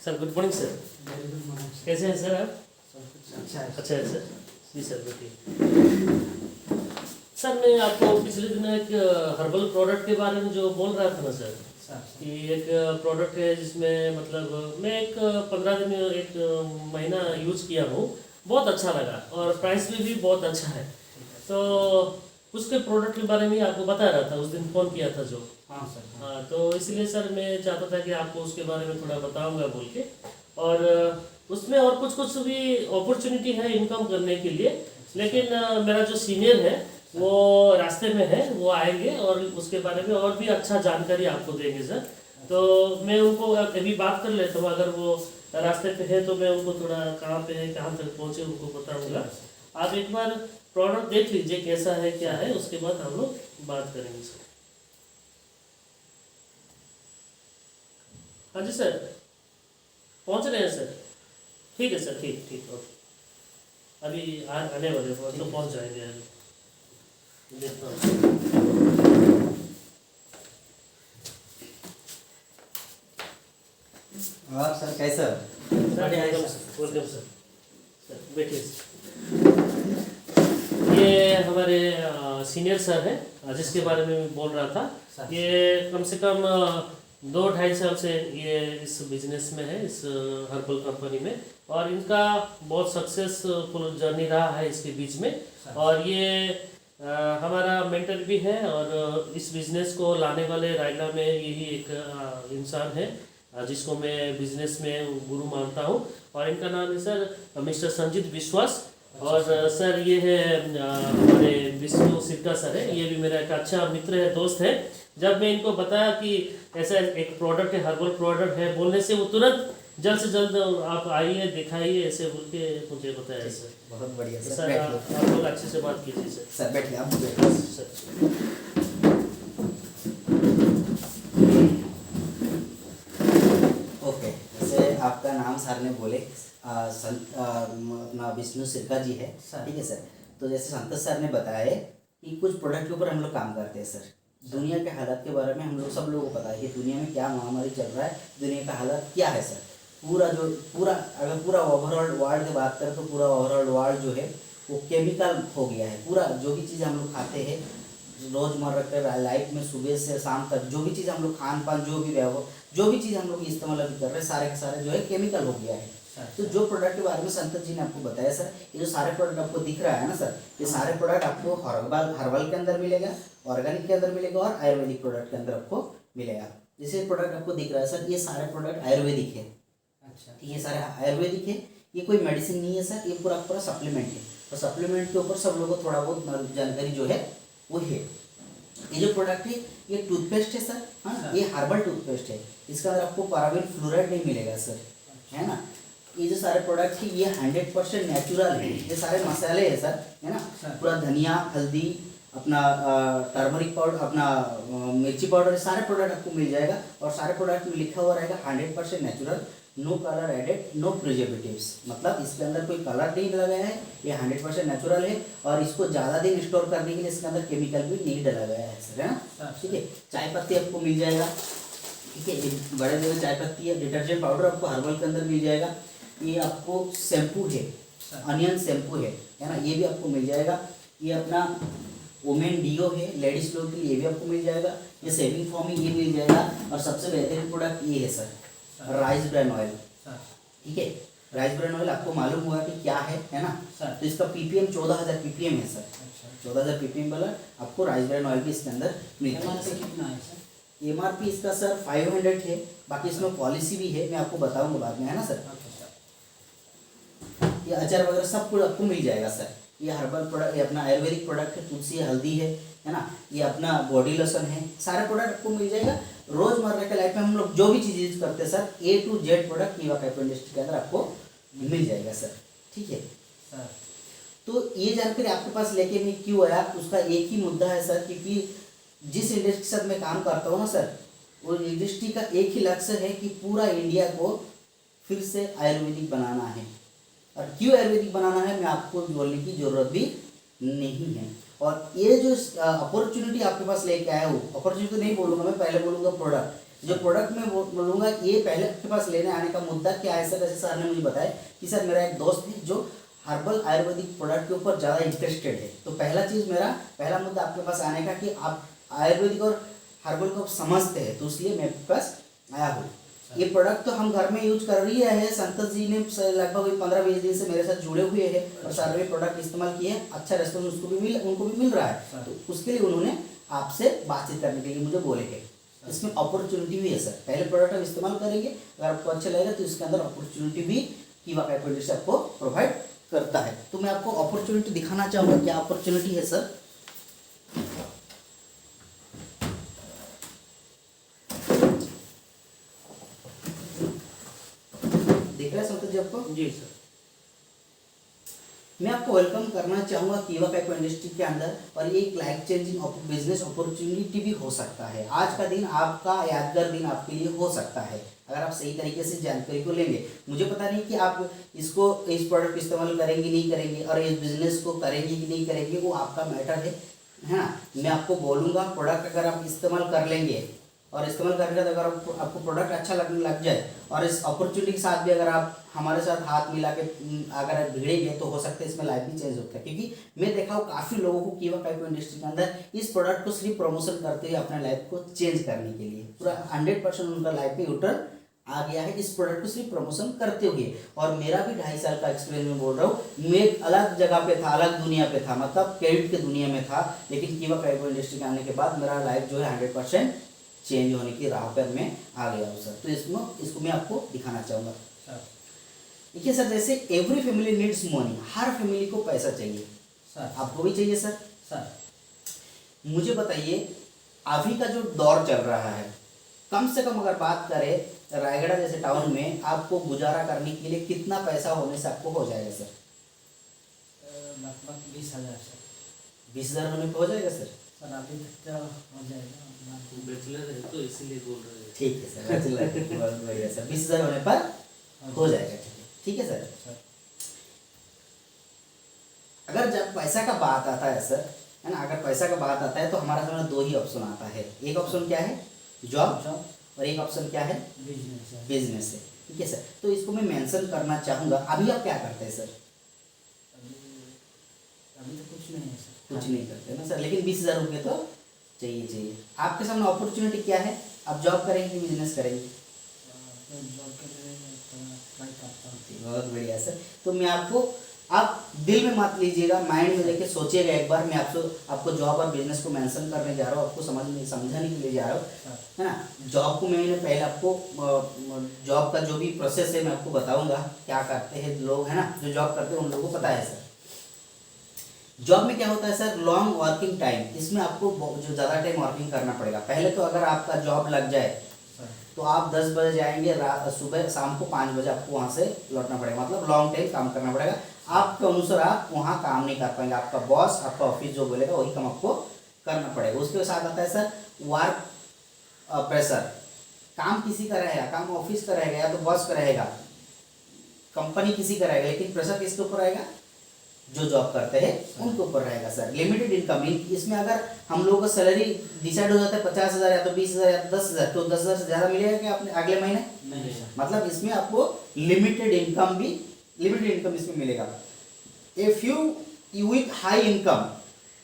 Sir good morning sir. Very good morning sir. कैसे हैं sir आप? सब कुछ अच्छा है अच्छा है सर। जी सर बताइए। सर मैं आपको पिछले दिन एक हर्बल प्रोडक्ट के बारे में जो बोल रहा था ना सर, सर। कि एक प्रोडक्ट है जिसमें मतलब मैं एक 15 दिन एक महीना यूज किया हूँ, बहुत अच्छा लगा और प्राइस भी बहुत अच्छा है। तो उसके प्रोडक्ट के बारे में ही आपको बता रहा था, उस दिन फ़ोन किया था जो। हाँ सर। हाँ, तो इसलिए सर मैं चाहता था कि आपको उसके बारे में थोड़ा बताऊंगा बोल के। और उसमें और कुछ कुछ भी अपॉर्चुनिटी है इनकम करने के लिए, लेकिन मेरा जो सीनियर है वो रास्ते में है, वो आएंगे और उसके बारे में और भी अच्छा जानकारी आपको देंगे सर। तो मैं उनको अभी बात कर लेता हूँ, अगर वो रास्ते पे है तो मैं उनको थोड़ा कहाँ पे है, कहाँ तक पहुँचे उनको बताऊँगा। आप एक बार प्रोडक्ट देख लीजिए कैसा है क्या है, उसके बाद हम लोग बात करेंगे सर। हाँ जी सर, पहुँच रहे हैं सर। ठीक है सर, ठीक ठीक ओके। अभी आने वाले हैं तो पहुँच जाएंगे अभी। देखता हूँ। और सर कैसा? Sir welcome sir, welcome sir. Sir बैठिए सर। ये हमारे सीनियर सर हैं जिसके बारे में मैं बोल रहा था। ये कम से कम 2-2.5 साल से ये इस बिजनेस में है, इस हर्बल कंपनी में, और इनका बहुत सक्सेसफुल जर्नी रहा है इसके बीच में। और ये हमारा मेंटर भी है और इस बिजनेस को लाने वाले रायगढ़ में यही एक इंसान है जिसको मैं बिजनेस में गुरु मानता हूँ। और इनका नाम है सर मिस्टर संजीत विश्वास। और सर ये है हमारे विष्णु सिक्का सर है, ये भी मेरा एक अच्छा मित्र है, दोस्त है। जब मैं इनको बताया कि ऐसा एक प्रोडक्ट है, हर्बल प्रोडक्ट है, बोलने से वो तुरंत जल्द से जल्द आप आइए दिखाइए ऐसे बोल के मुझे बताया सर। बहुत बढ़िया तो सर, सर बैठिए। आप लोग अच्छे से बात कीजिए सर। सर बैठिए, आप बैठिए। सर ओके, जैसे आपका नाम सर ने बोले अपना विष्णु सिरका जी है, ठीक है सर। तो जैसे संतोष सर ने बताया है कि कुछ प्रोडक्ट के ऊपर हम लोग काम करते हैं सर। दुनिया के हालात के बारे में हम लोग सब लोगों को पता है कि दुनिया में क्या महामारी चल रहा है, दुनिया का हालात क्या है सर। अगर पूरा ओवरऑल वर्ल्ड की बात करें तो पूरा ओवरऑल वर्ल्ड जो है वो केमिकल हो गया है। पूरा जो भी चीज़ हम लोग खाते हैं रोज़मर्रा के लाइफ में, सुबह से शाम तक जो भी चीज़ हम लोग खान पान जो भी चीज़ हम लोग इस्तेमाल अभी कर रहे हैं, सारे के सारे जो है केमिकल हो गया है। तो जो प्रोडक्ट के बारे में संतोष जी ने आपको बताया सर, ये जो सारे प्रोडक्ट आपको दिख रहा है ना सर, ये सारे प्रोडक्ट आपको हर्बल के अंदर मिलेगा, ऑर्गेनिक के अंदर मिलेगा और आयुर्वेदिक प्रोडक्ट के अंदर आपको मिलेगा। जैसे प्रोडक्ट आपको दिख रहा है सर, ये सारे प्रोडक्ट आयुर्वेदिक है। अच्छा, ये सारे आयुर्वेदिक है, ये कोई मेडिसिन नहीं है सर, ये पूरा पूरा सप्लीमेंट है। और सप्लीमेंट के ऊपर सब लोगों को थोड़ा बहुत जानकारी जो है वो है। ये जो प्रोडक्ट है ये टूथपेस्ट है सर, हाँ ना, ये हर्बल टूथपेस्ट है। इसके अंदर आपको पैराबेन फ्लोराइड नहीं मिलेगा सर, है ना। ये जो सारे प्रोडक्ट है ये 100% नेचुरल है। ये सारे मसाले हैं सर, है ना, पूरा धनिया, हल्दी, अपना टर्मरिक पाउडर, अपना मिर्ची पाउडर, सारे प्रोडक्ट आपको मिल जाएगा। और सारे प्रोडक्ट में लिखा हुआ रहेगा 100% natural, no colour added, no preservatives. मतलब इसके अंदर कोई कलर नहीं लगाया है, ये 100% नेचुरल है। और इसको ज़्यादा दिन स्टोर करने के लिए इसके अंदर केमिकल भी नहीं डाला गया है सर, है ना। ठीक है, चाय पत्ती आपको मिल जाएगा, ठीक है, ये बड़े बड़े चाय पत्ती है। डिटर्जेंट पाउडर आपको हर्बल के अंदर मिल जाएगा। ये आपको शैम्पू है, अनियन शैम्पू है ना, ये भी आपको मिल जाएगा। ये अपना वुमेन डीओ है लेडीज लोग के लिए, ये भी आपको मिल जाएगा। ये सेविंग फॉर्म है, ये मिल जाएगा। और सबसे बेहतरीन प्रोडक्ट ये है सर, राइस ब्रान ऑयल, ठीक है। राइस ब्रान ऑयल आपको मालूम हुआ कि क्या है ना। तो इसका पीपीएम 14,000 पीपीएम है सर। 14,000 पीपीएम वाला आपको राइस ब्रान ऑयल भी इसके अंदर मिलता है। कितना है सर? एमआरपी इसका सर 500 है, बाकी इसमें पॉलिसी भी है, मैं आपको बताऊंगा बाद में, है ना सर। ये अचार वगैरह सब कुछ आपको मिल जाएगा सर। ये हर्बल प्रोडक्ट, ये अपना आयुर्वेदिक प्रोडक्ट है, तुलसी है, हल्दी है ना। ये अपना बॉडी लोशन है, सारे प्रोडक्ट आपको मिल जाएगा। रोजमर्रा के लाइफ में हम लोग जो भी चीज़ यूज करते हैं sir, A to Z product कीवा कैपिटल इंडस्ट्री के अंदर आपको मिल जाएगा सर, ठीक है सर। तो ये जानकारी आपके पास लेके मैं क्यों आया, उसका एक ही मुद्दा है सर, क्योंकि जिस इंडस्ट्री के साथ मैं काम करता हूँ ना सर, वो इंडस्ट्री का एक ही लक्ष्य है कि पूरा इंडिया को फिर से आयुर्वेदिक बनाना है। और क्यों आयुर्वेदिक बनाना है मैं आपको बोलने की ज़रूरत भी नहीं है। और ये जो अपॉर्चुनिटी आपके पास लेके आया हूँ, अपॉर्चुनिटी नहीं बोलूँगा मैं, पहले बोलूँगा प्रोडक्ट। जो प्रोडक्ट मैं बोलूँगा ये पहले आपके पास लेने आने का मुद्दा क्या है सर, जैसे सर ने मुझे बताया कि सर मेरा एक दोस्त है जो हर्बल आयुर्वेदिक प्रोडक्ट के ऊपर ज़्यादा इंटरेस्टेड है। तो पहला मुद्दा आपके पास आने का कि आप आयुर्वेदिक और हर्बल को समझते हैं, तो इसलिए मैं आपके पास आया हूँ। ये प्रोडक्ट तो हम घर में यूज कर रही है, संतोष जी ने लगभग 15-20 दिन से मेरे साथ जुड़े हुए हैं और सारे प्रोडक्ट इस्तेमाल किए, अच्छा रेस्पॉन्स उनको भी मिल रहा है। तो उसके लिए उन्होंने आपसे बातचीत करने के लिए मुझे बोले हैं। इसमें अपॉर्चुनिटी भी है सर, पहले प्रोडक्ट हम इस्तेमाल करेंगे, अगर आपको अच्छा लगेगा तो इसके अंदर अपॉर्चुनिटी भी कीवा कैपिटल से आपको प्रोवाइड करता है। तो मैं आपको अपॉर्चुनिटी दिखाना चाहूँगा, क्या अपॉर्चुनिटी है सर। दिख रहा है संतोष जी आपको? जी सर। मैं आपको वेलकम करना चाहूँगा कीवा कैको इंडस्ट्री के अंदर, और ये एक लाइफ चेंजिंग बिजनेस अपॉर्चुनिटी भी हो सकता है। आज का दिन आपका यादगार दिन आपके लिए हो सकता है अगर आप सही तरीके से जानकारी को लेंगे। मुझे पता नहीं कि आप इस प्रोडक्ट इस्तेमाल करेंगे नहीं करेंगे और इस बिजनेस को करेंगे कि नहीं करेंगे, वो आपका मैटर है ना। मैं आपको बोलूँगा प्रोडक्ट अगर आप इस्तेमाल कर लेंगे और इस्तेमाल करके अगर आपको प्रोडक्ट अच्छा लगने लग जाए और इस अपॉर्चुनिटी के साथ भी अगर आप हमारे साथ हाथ मिला के अगर भिड़ेंगे तो हो सकता है इसमें लाइफ भी चेंज होता है। क्योंकि मैं देखा हूँ काफ़ी लोगों को कीवा कैको इंडस्ट्री के अंदर इस प्रोडक्ट को सिर्फ प्रमोशन करते हुए अपने लाइफ को चेंज करने के लिए पूरा 100% उनका लाइफ पे यूटर्न आ गया है इस प्रोडक्ट को सिर्फ प्रमोशन करते हुए। और मेरा भी 2.5 साल का एक्सपीरियंस में बोल रहा हूँ, मैं एक अलग जगह पे था, अलग दुनिया पे था, मतलब क्रेडिट के दुनिया में था, लेकिन कीवा कैको इंडस्ट्री के आने के बाद मेरा लाइफ जो है 100% चेंज होने की राह पर मैं आ गया हूँ सर। तो इसको मैं आपको दिखाना चाहूँगा। देखिए सर, जैसे एवरी फैमिली नीड्स मनी, हर फैमिली को पैसा चाहिए सर, आपको भी चाहिए सर। मुझे बताइए अभी का जो दौर चल रहा है, कम से कम अगर बात करें रायगढ़ जैसे टाउन में, आपको गुजारा करने के लिए कितना पैसा होने से आपको हो जाएगा सर? लगभग 20,000 सर। 20,000 होने पे हो जाएगा सर? सर अभी तक तो हो जाएगा, बैचलर है तो इसीलिए बोल रहे हैं। ठीक है सर, बैचलर है, बहुत बढ़िया सर। 20,000 होने पर हो जाएगा, ठीक है सर। अगर जब पैसा का बात आता है सर, है ना, अगर पैसा का बात आता है तो हमारे सामने 2 ही ऑप्शन आता है। एक ऑप्शन क्या है? जॉब, और एक ऑप्शन क्या है? बिजनेस है, ठीक है सर। तो इसको मैं मेंशन करना चाहूँगा। अभी आप क्या करते हैं सर? अभी तो कुछ नहीं है सर। कुछ नहीं करते ना सर, लेकिन 20,000 रुपये तो चाहिए। आपके सामने अपॉर्चुनिटी क्या है? आप जॉब करेंगे कि बिजनेस करेंगे? जॉब के लिए ट्राई करता हूँ। बहुत बढ़िया सर। तो मैं आप दिल में मत लीजिएगा, माइंड में लेके सोचिएगा एक बार। मैं आपको जॉब और बिजनेस को मेंशन करने जा रहा हूँ, आपको समझाने के लिए जा रहा हूँ, है ना। जॉब को मैंने पहले आपको जॉब का जो भी प्रोसेस है मैं आपको बताऊंगा, क्या करते हैं लोग, है ना, जो जॉब करते हैं उन लोगों को पता है सर। जॉब में क्या होता है सर? लॉन्ग वर्किंग टाइम, इसमें आपको जो ज़्यादा टाइम वर्किंग करना पड़ेगा। पहले तो अगर आपका जॉब लग जाए तो आप 10 बजे जाएंगे, सुबह शाम को 5 बजे आपको वहाँ से लौटना पड़ेगा, मतलब लॉन्ग टाइम काम करना पड़ेगा। आपके अनुसार आप वहाँ काम नहीं कर पाएंगे, आपका बॉस, आपका ऑफिस जो बोलेगा वही काम आपको करना पड़ेगा। उसके साथ आता है सर वर्क प्रेशर। काम किसी का रहेगा, काम ऑफिस का रहेगा या तो बॉस का रहेगा, कंपनी किसी का रहेगा, लेकिन प्रेशर किसके ऊपर रहेगा? जो जॉब करते हैं उनके ऊपर रहेगा सर। लिमिटेड इनकम, इसमें अगर हम लोगों का सैलरी डिसाइड हो जाता है 50,000 या तो 20,000 या 10,000, तो 10,000 से ज़्यादा मिलेगा क्या अपने अगले महीने? नहीं सर। मतलब इसमें आपको लिमिटेड इनकम इसमें मिलेगा। A few with high income,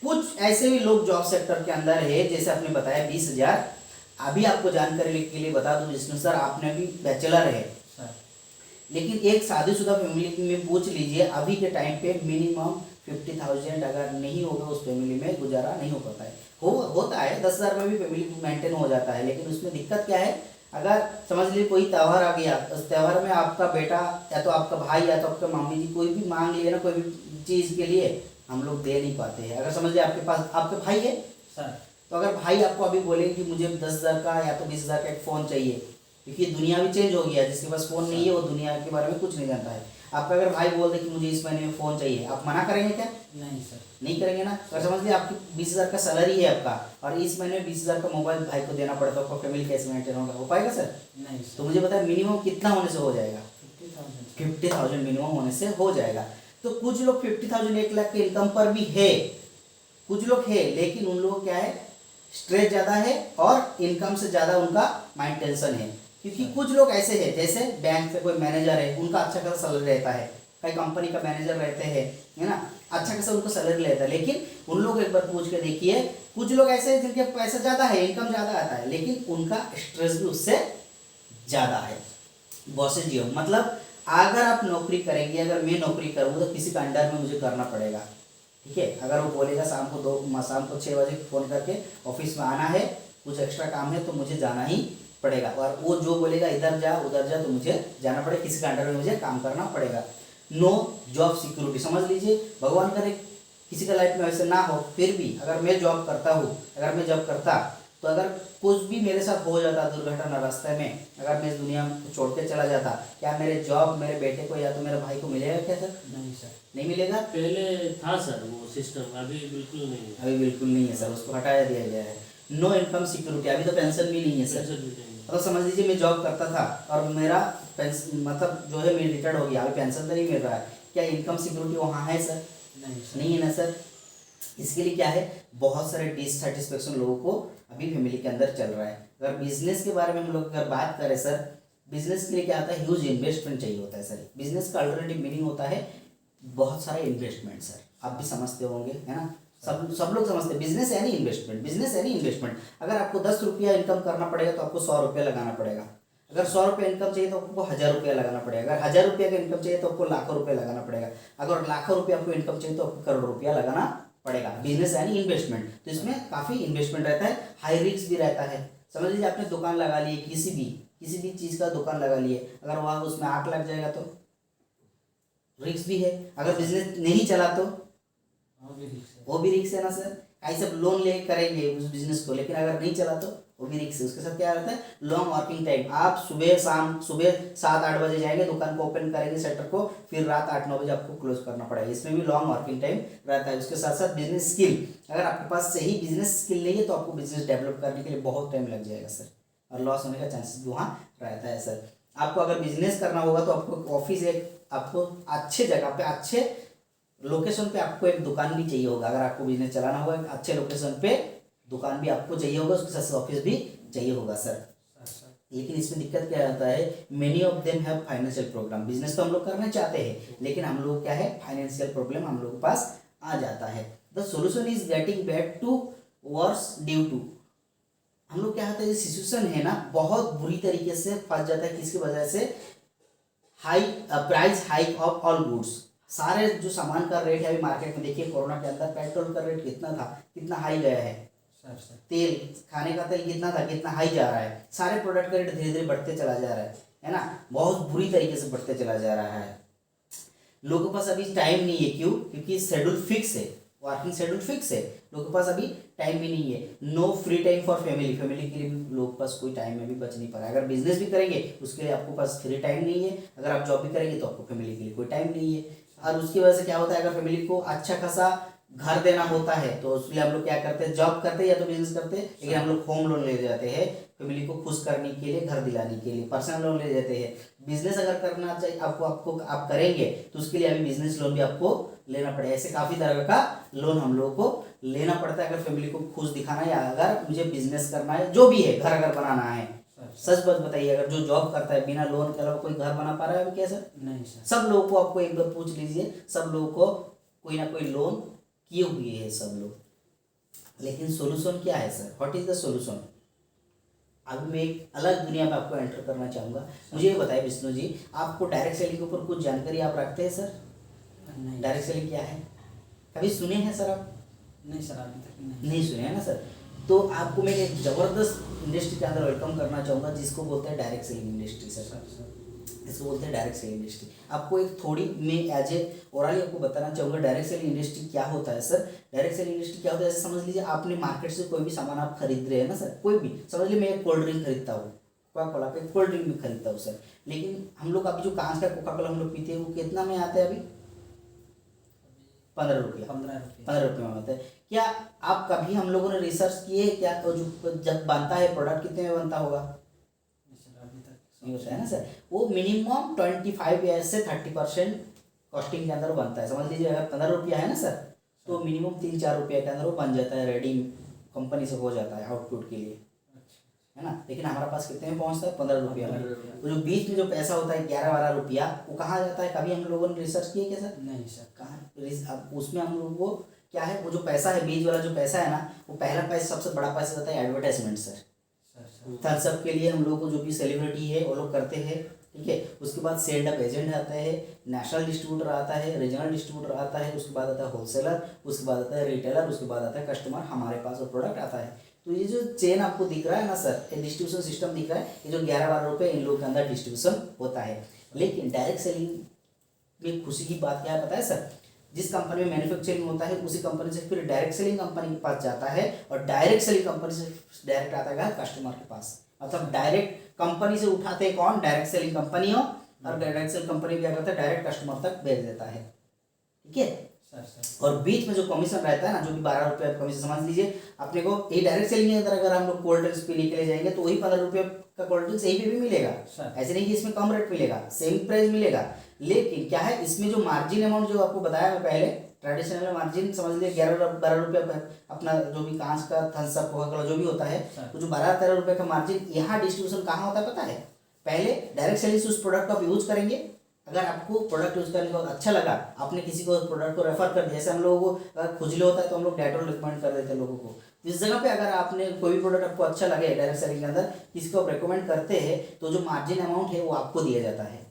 कुछ ऐसे भी लोग जॉब सेक्टर के अंदर है, जैसे आपने बताया 20,000। अभी आपको जानकारी के लिए बता दूं जिसमें सर आपने अभी बैचलर है, लेकिन एक शादीशुदा फैमिली में पूछ लीजिए, अभी के टाइम पे मिनिमम 50,000 अगर नहीं होगा उस फैमिली में गुजारा नहीं हो पाता है। होता है 10,000 में भी फैमिली मेंटेन हो जाता है, लेकिन उसमें दिक्कत क्या है? अगर समझ लीजिए कोई त्यौहार आ गया, उस त्यौहार में आपका बेटा या तो आपका भाई या तो आपका मम्मी जी कोई भी मांग लिए ना, कोई भी चीज़ के लिए, हम लोग दे नहीं पाते हैं। अगर समझ लीजिए आपके पास आपका भाई है सर, तो अगर भाई आपको अभी बोले कि मुझे 10,000 का या तो 20,000 का एक फ़ोन चाहिए, क्योंकि दुनिया भी चेंज हो गया, जिसके पास फ़ोन नहीं है वो दुनिया के बारे में कुछ नहीं जानता है। आपका अगर भाई बोल दे कि मुझे इस महीने में फ़ोन चाहिए, आप मना करेंगे क्या? नहीं सर। नहीं करेंगे ना। अगर समझ लीजिए आपकी 20,000 का सैलरी है आपका, और इस महीने 20,000 का मोबाइल भाई को देना पड़ता है, आपका फैमिली कैसे मेंटेन होगा? हो पाएगा सर? नहीं सर। तो मुझे बताया मिनिमम कितना होने से हो जाएगा? 50,000 मिनिमम होने से हो जाएगा। तो कुछ लोग 50,000 1 लाख के इनकम पर भी है, कुछ लोग है, लेकिन उन लोग क्या है स्ट्रेस ज़्यादा है और इनकम से ज़्यादा उनका माइंड टेंशन है। क्योंकि कुछ लोग ऐसे हैं, जैसे बैंक से कोई मैनेजर है, उनका अच्छा खासा सैलरी रहता है, कई कंपनी का मैनेजर रहते हैं, है ना, अच्छा खासा उनको सैलरी रहता है, लेकिन उन लोग एक बार पूछ के देखिए, कुछ लोग ऐसे हैं जिनके पैसा ज़्यादा है, इनकम ज़्यादा आता है, लेकिन उनका स्ट्रेस भी उससे ज़्यादा है। बॉसेस जी हो, मतलब अगर आप नौकरी करेंगे, अगर मैं नौकरी करूँगा तो किसी का अंडर में मुझे करना पड़ेगा, ठीक है। अगर वो बोलेगा शाम को 6 बजे फ़ोन करके ऑफिस में आना है, कुछ एक्स्ट्रा काम है तो मुझे जाना ही पड़ेगा, और वो जो बोलेगा इधर जा उधर जा तो मुझे जाना पड़ेगा, किसी का अंडर में मुझे काम करना पड़ेगा। नो जॉब सिक्योरिटी, समझ लीजिए, भगवान करे किसी का लाइफ में वैसे ना हो, फिर भी अगर मैं जॉब करता हूँ, अगर मैं जॉब करता तो अगर कुछ भी मेरे साथ हो जाता दुर्घटना रास्ते में, अगर मैं इस दुनिया को छोड़ के चला जाता, क्या मेरे जॉब मेरे बेटे को या तो मेरे भाई को मिलेगा क्या सर? नहीं सर, नहीं मिलेगा। पहले था सर वो सिस्टम, अभी बिल्कुल नहीं है। अभी बिल्कुल नहीं है सर, उसको हटाया दिया गया है। नो इनकम सिक्योरिटी, अभी तो पेंशन भी नहीं है सर। पेंशन भी नहीं है। मतलब समझ लीजिए मैं जॉब करता था और मेरा पेंशन मतलब जो है मेरी रिटायर्ड हो गया, अभी पेंशन तो नहीं मिल रहा है, क्या इनकम सिक्योरिटी वहाँ है सर? नहीं सर, नहीं है ना सर। इसके लिए क्या है, बहुत सारे डिससेटिस्फेक्शन लोगों को अभी फैमिली के अंदर चल रहा है। अगर बिजनेस के बारे में हम लोग अगर बात करें सर, बिजनेस के लिए क्या आता है, ह्यूज इन्वेस्टमेंट चाहिए होता है सर। बिजनेस का अल्टरनेटिव मीनिंग होता है बहुत सारे इन्वेस्टमेंट सर, आप भी समझते होंगे, है ना, सब लोग समझते हैं बिजनेस यानी इन्वेस्टमेंट, बिजनेस यानी इन्वेस्टमेंट। अगर आपको 10 रुपया इनकम करना पड़ेगा तो आपको 100 रुपया लगाना पड़ेगा। अगर 100 रुपया इनकम चाहिए तो आपको 1000 रुपया लगाना पड़ेगा। अगर 1000 रुपया का इनकम चाहिए तो आपको लाखों रुपया लगाना पड़ेगा। अगर लाखों रुपया आपको इनकम चाहिए तो आपको करोड़ रुपया लगाना पड़ेगा। बिजनेस यानी इन्वेस्टमेंट, तो इसमें काफ़ी इन्वेस्टमेंट रहता है, हाई रिस्क भी रहता है। समझ लीजिए आपने दुकान लगा ली है, किसी भी चीज़ का दुकान लगा लिए, अगर वहाँ उसमें आग लग जाएगा तो रिस्क भी है। अगर बिजनेस नहीं चला तो वो भी रिस्क है ना सर। ऐसे सब लोन ले करेंगे उस बिजनेस को, लेकिन अगर नहीं चला तो वो भी रिस्क है। उसके साथ क्या रहता है, लॉन्ग वर्किंग टाइम। आप सुबह 7-8 बजे जाएंगे, दुकान को ओपन करेंगे शटर को, फिर रात 8-9 बजे आपको क्लोज करना पड़ेगा। इसमें भी लॉन्ग वर्किंग टाइम रहता है। उसके साथ साथ बिजनेस स्किल, अगर आपके पास सही बिजनेस स्किल नहीं है तो आपको बिजनेस डेवलप करने के लिए बहुत टाइम लग जाएगा सर, और लॉस होने का चांसेस भी वहाँ रहता है सर। आपको अगर बिजनेस करना होगा तो आपको ऑफिस, एक आपको अच्छे जगह पे, अच्छे लोकेशन पे आपको एक दुकान भी चाहिए होगा। अगर आपको बिजनेस चलाना होगा, अच्छे लोकेशन पे दुकान भी आपको चाहिए होगा, उसके साथ ऑफिस भी चाहिए होगा सर। लेकिन इसमें दिक्कत क्या आता है, many of them have financial problem. Business तो हम लोग करना चाहते हैं, लेकिन हम लोग क्या है, फाइनेंशियल प्रॉब्लम हम लोग के पास आ जाता है। The solution is getting back to worse due to, हम लोग क्या होता है, सिचुएशन है ना, बहुत बुरी तरीके से फंस जाता है। किसकी वजह से, high price hike of all goods. सारे जो सामान का रेट है अभी मार्केट में, देखिए कोरोना के अंदर पेट्रोल का रेट कितना था, कितना हाई गया है। तेल, खाने का तेल कितना था, कितना हाई जा रहा है। सारे प्रोडक्ट का रेट धीरे धीरे बढ़ते चला जा रहा है ना, बहुत बुरी तरीके से बढ़ते चला जा रहा है। लोगों के पास अभी टाइम नहीं है, क्यों? क्योंकि शेड्यूल फिक्स है, वर्किंग शेड्यूल फिक्स है, लोगों के पास अभी टाइम भी नहीं है। No free time for family, family के लिए भी लोगों के पास कोई टाइम में भी बच नहीं पा रहा है। अगर बिजनेस भी करेंगे उसके लिए आपको पास फ्री टाइम नहीं है, अगर आप जॉब भी करेंगे तो आपको फैमिली के लिए कोई टाइम नहीं है। और उसकी वजह से क्या होता है, अगर फैमिली को अच्छा खासा घर देना होता है तो उसके लिए हम लोग क्या करते हैं, जॉब करते हैं या तो बिजनेस करते हैं, लेकिन हम लोग होम लोन ले जाते हैं फैमिली को खुश करने के लिए, घर दिलाने के लिए पर्सनल लोन ले जाते हैं। बिजनेस अगर करना चाहिए आपको आप करेंगे तो उसके लिए अभी बिजनेस लोन भी आपको लेना पड़ेगा। ऐसे काफ़ी तरह का लोन हम लोगों को लेना पड़ता है, अगर फैमिली को खुश दिखाना है या अगर मुझे बिजनेस करना है, जो भी है, घर अगर बनाना है। सच बात बताइए, अगर जो जॉब करता है बिना लोन के अलावा कोई घर बना पा रहा है क्या सर? नहीं सर। सब लोगों को आपको एक बार पूछ लीजिए, सब लोगों को कोई ना कोई लोन किए हुए है सब लोग। लेकिन सोल्यूशन क्या है sir, what is the solution? अभी मैं एक अलग दुनिया में आपको एंटर करना चाहूँगा। मुझे ये बताइए विष्णु जी, आपको डायरेक्ट सेलिंग के ऊपर कुछ जानकारी आप रखते हैं सर? नहीं। डायरेक्ट सेलिंग क्या है, कभी सुने हैं सर आप? नहीं सर, अभी तक नहीं सुने हैं ना सर। तो आपको मैं एक ज़बरदस्त इंडस्ट्री के अंदर वेलकम करना चाहूँगा, जिसको बोलते हैं डायरेक्ट सेलिंग इंडस्ट्री सर। इसको बोलते हैं डायरेक्ट सेलिंग इंडस्ट्री। आपको एक थोड़ी मैं एज ए ओरली आपको बताना चाहूँगा डायरेक्ट सेलिंग इंडस्ट्री क्या होता है सर। डायरेक्ट सेलिंग इंडस्ट्री क्या होता है, ऐसे समझ लीजिए आपने मार्केट से कोई भी सामान आप खरीद रहे हैं ना सर, कोई भी, समझ लीजिए मैं एक कोल्ड ड्रिंक खरीदता हूँ, कोका कोला का कोल्ड ड्रिंक भी खरीदता हूँ सर, लेकिन हम लोग अभी जो कांच का कोका कोला हम लोग पीते हैं वो कितना में आता है अभी? 15 रुपया। 15 रुपये में आता है। क्या आप कभी हम लोगों ने रिसर्च किए क्या, तो जो जब बनता है प्रोडक्ट कितने में बनता होगा? नहीं होता है ना सर। वो मिनिमम 25 से 30% कॉस्टिंग के अंदर बनता है। समझ लीजिए अगर 15 रुपया है ना सर, तो मिनिमम 3-4 रुपये के अंदर वो बन जाता है रेडी कंपनी से हो जाता है आउटपुट के लिए, अच्छा है ना। लेकिन हमारे पास कितने में पहुंचता है? 15 रुपया में। 15 रुपया। तो जो बीच में जो पैसा होता है 11-12 रुपया, वो कहाँ जाता है? कभी हम लोगों ने रिसर्च किया क्या सर? नहीं सर। कहाँ अब उसमें हम लोग को क्या है, वो जो पैसा है बीच वाला जो पैसा है ना, वो पहला पैसा सबसे बड़ा पैसा होता है एडवर्टाइजमेंट सर। थम्स अप के लिए हम लोग को जो भी सेलिब्रिटी है वो लोग करते हैं, ठीक है। उसके बाद सेल्ड अप एजेंट आता है, नेशनल डिस्ट्रीब्यूटर आता है, रीजनल डिस्ट्रीब्यूटर आता है, उसके बाद आता है होलसेलर, उसके बाद आता है रिटेलर, उसके बाद आता है कस्टमर, हमारे पास वो प्रोडक्ट आता है। तो ये जो चेन आपको दिख रहा है ना सर, ये डिस्ट्रीब्यूशन सिस्टम दिख रहा है, ये जो 11-12 रुपये इन लोगों के अंदर डिस्ट्रीब्यूशन होता है। लेकिन डायरेक्ट सेलिंग में खुशी की बात क्या है पता है सर? जिस कंपनी में मैन्युफैक्चरिंग होता है उसी कंपनी से फिर डायरेक्ट सेलिंग कंपनी के पास जाता है, और डायरेक्ट सेलिंग कंपनी से डायरेक्ट आता है कस्टमर के पास। मतलब डायरेक्ट कंपनी से उठाते हैं कौन? डायरेक्ट सेलिंग कंपनी हो, और डायरेक्ट सेलिंग कंपनी क्या करता है? डायरेक्ट कस्टमर तक भेज देता है, ठीक है। और बीच में जो कमीशन रहता है ना, जो भी 12 रुपये कमीशन समझ लीजिए अपने को, ये डायरेक्ट सेलिंग के अंदर अगर हम लोग कोल्ड ड्रिंक्स पीने के लिए जाएंगे तो वही 15 रुपये का कोल्ड ड्रिंक्स यहीं पे भी मिलेगा, ऐसे नहीं कि इसमें कम रेट मिलेगा, सेम प्राइस मिलेगा। लेकिन क्या है, इसमें जो मार्जिन अमाउंट जो आपको बताया मैं पहले, ट्रेडिशनल मार्जिन समझ लीजिए 11-12 रुपये अपना जो भी कांच का थम्स अप कोका जो भी होता है, तो जो 12-13 रुपये का मार्जिन, यहाँ डिस्ट्रीब्यूशन कहाँ होता है पता है? पहले डायरेक्ट सेलिंग से उस प्रोडक्ट को आप यूज करेंगे, अगर आपको प्रोडक्ट यूज करने के बाद अच्छा लगा, आपने किसी को प्रोडक्ट को रेफर कर दिया, जैसे हम लोगों को अगर खुजली होता है तो हम लोग डेटॉल रिकमेंड कर देते हैं लोगों को। इस जगह पे अगर आपने कोई भी प्रोडक्ट आपको अच्छा लगे डायरेक्ट सेलिंग के अंदर, किसी को आप रिकमेंड करते हैं, तो जो मार्जिन अमाउंट है वो आपको दिया जाता है।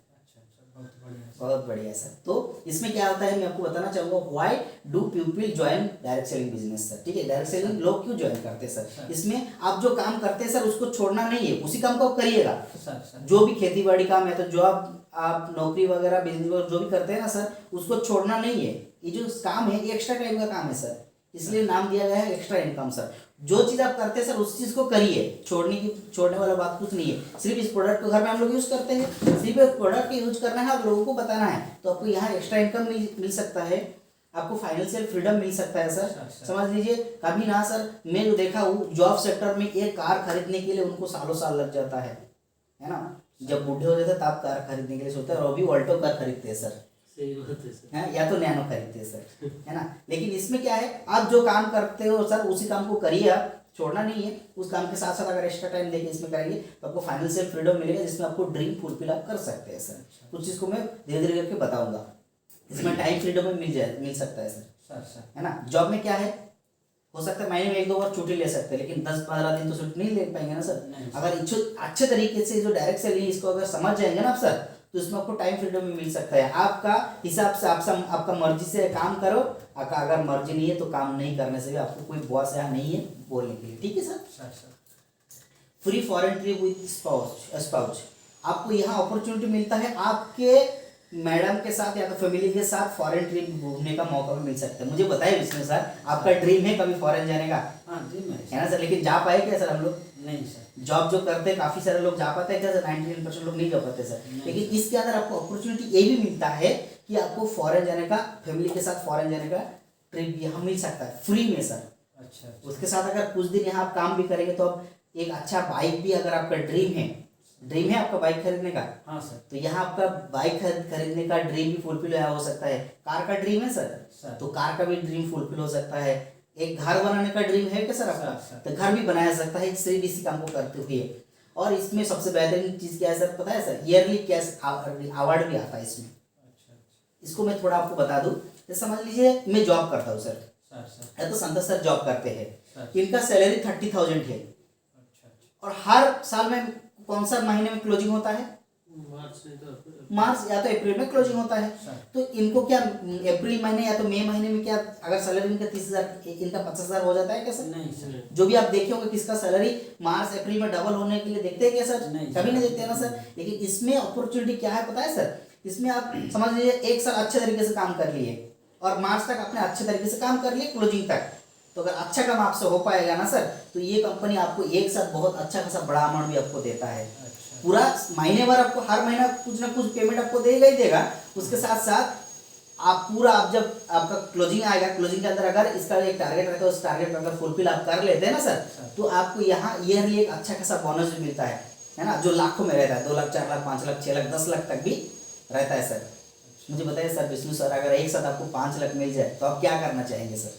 बहुत बढ़िया सर। तो इसमें क्या होता है मैं आपको बताना चाहूंगा, why do people join direct selling business sir, ठीक है। डायरेक्ट सेलिंग लोग क्यों ज्वाइन करते हैं सर? इसमें आप जो काम करते हैं सर उसको छोड़ना नहीं है, उसी काम को आप करिएगा। जो भी खेती बाड़ी काम है, तो जो आप नौकरी वगैरह बिजनेस वगैरह जो भी करते हैं ना सर, उसको छोड़ना नहीं है। ये जो काम है ये एक्स्ट्रा टाइम का काम है सर, इसलिए नाम दिया गया है एक्स्ट्रा इनकम सर। जो चीज़ आप करते हैं सर उस चीज़ को करिए, छोड़ने वाला बात कुछ नहीं है। सिर्फ इस प्रोडक्ट को घर में हम लोग यूज़ करते हैं, सिर्फ एक प्रोडक्ट यूज करना है और लोगों को बताना है, तो आपको यहाँ एक्स्ट्रा इनकम मिल सकता है, आपको फाइनेंशियल फ्रीडम मिल सकता है सर। समझ लीजिए कभी ना सर, मैं जो देखा हूँ जॉब सेक्टर में एक कार खरीदने के लिए उनको सालों साल लग जाता है ना। जब बूढ़े हो जाते हैं तब कार खरीदने के लिए सोचते हैं, और अभी ऑल्टो कार खरीदते हैं सर, सही बात है सर। है या तो नैनो खरीदते हैं सर, है ना। लेकिन इसमें क्या है, आप जो काम करते हो सर उसी काम को करिए, आप छोड़ना नहीं है। उस काम के साथ साथ अगर एक्स्ट्रा टाइम देके इसमें करेंगे तो आपको फाइनेंशियल फ्रीडम मिलेगा, जिसमें आपको ड्रीम फुलफिल आप कर सकते हैं सर। कुछ चीज़ को मैं धीरे धीरे करके बताऊंगा, इसमें टाइम फ्रीडम मिल सकता है सर, है ना। जॉब में क्या है, हो सकता है महीने में 1-2 बार छुट्टी ले सकते हैं, लेकिन 10-15 दिन तो छुट्टी नहीं ले पाएंगे ना सर। अगर अच्छे तरीके से जो डायरेक्ट सेलिंग इसको अगर समझ जाएंगे ना आप सर, तो इसमें आपको टाइम फ्रीडम भी मिल सकता है। आपका हिसाब से आपका मर्जी से काम करो, अगर मर्जी नहीं है तो काम नहीं करने से भी आपको कोई बॉस यहाँ नहीं है बोलने के लिए, ठीक है sir. Free foreign trip with spouse, आपको यहाँ अपॉर्चुनिटी मिलता है, आपके मैडम के साथ या तो फैमिली के साथ फॉरेन ट्रिप घूमने का मौका भी मिल सकता है। मुझे बताइए विष्णु सर, आपका ड्रीम है कभी फॉरेन जाने का? हाँ ड्रीम है ना सर, लेकिन जा पाए क्या सर हम लोग? नहीं सर। जॉब जो करते हैं काफ़ी सारे लोग जा पाते हैं क्या सर? 99% लोग नहीं जा पाते सर। लेकिन इसके अंदर आपको अपॉर्चुनिटी ये भी मिलता है कि आपको फॉरेन जाने का, फैमिली के साथ फॉरेन जाने का ट्रिप भी यहाँ मिल सकता है फ्री में सर। अच्छा। उसके साथ अगर कुछ दिन यहाँ आप काम भी करेंगे तो आप एक अच्छा बाइक भी, अगर आपका ड्रीम है आपका बाइक खरीदने का, हाँ सर, तो यहाँ आपका बाइक खरीदने का ड्रीम भी फुलफिल हो सकता है। कार का ड्रीम है सर, तो कार का भी ड्रीम फुलफिल हो सकता है। एक घर बनाने का ड्रीम है क्या सर आपका? तो घर भी बनाया सकता है इसी काम को करते हुए। और इसमें सबसे बेहतरीन चीज़ क्या है सर पता है सर? ईयरली कैश अवार्ड भी आता है इसमें। इसको मैं थोड़ा आपको बता दूं, जैसे समझ लीजिए मैं जॉब करता हूँ सर, या तो संतोष सर जॉब करते हैं, इनका सैलरी 30,000 है, और हर साल में कौन सा महीने में क्लोजिंग होता है? मार्च या तो अप्रैल में क्लोजिंग होता है। तो इनको क्या अप्रैल महीने या तो मई महीने में क्या अगर सैलरी इनका 30,000 इनका 50,000 हो जाता है क्या सर? नहीं सर। जो भी आप देखे होंगे किसका सैलरी मार्च अप्रैल में डबल होने के लिए देखते हैं क्या सर? नहीं, कभी नहीं देखते हैं ना सर। लेकिन इसमें अपॉर्चुनिटी क्या है पता है सर? इसमें आप समझ लीजिए एक साल अच्छे तरीके से काम कर लिए और मार्च तक आपने अच्छे तरीके से काम कर लिए क्लोजिंग तक, तो अगर अच्छा काम आपसे हो पाएगा ना सर, तो ये कंपनी आपको एक साथ बहुत अच्छा खासा बड़ा अमाउंट भी आपको देता है। पूरा महीने भर आपको हर महीना कुछ ना कुछ पेमेंट आपको देगा ही देगा। उसके साथ साथ आप जब आपका क्लोजिंग आएगा, क्लोजिंग के अंदर अगर इसका एक टारगेट रहता है, उस टारगेट पर अगर फुलफिल आप कर लेते हैं ना सर, तो आपको यहाँ ईयरली एक अच्छा खासा बोनस भी मिलता है ना, जो लाखों में रहता है। 2 लाख, 4 लाख, 5 लाख, 6 लाख, 10 लाख तक भी रहता है सर। मुझे बताइए सर विष्णु सर, अगर एक साथ आपको 5 लाख मिल जाए तो आप क्या करना चाहेंगे सर?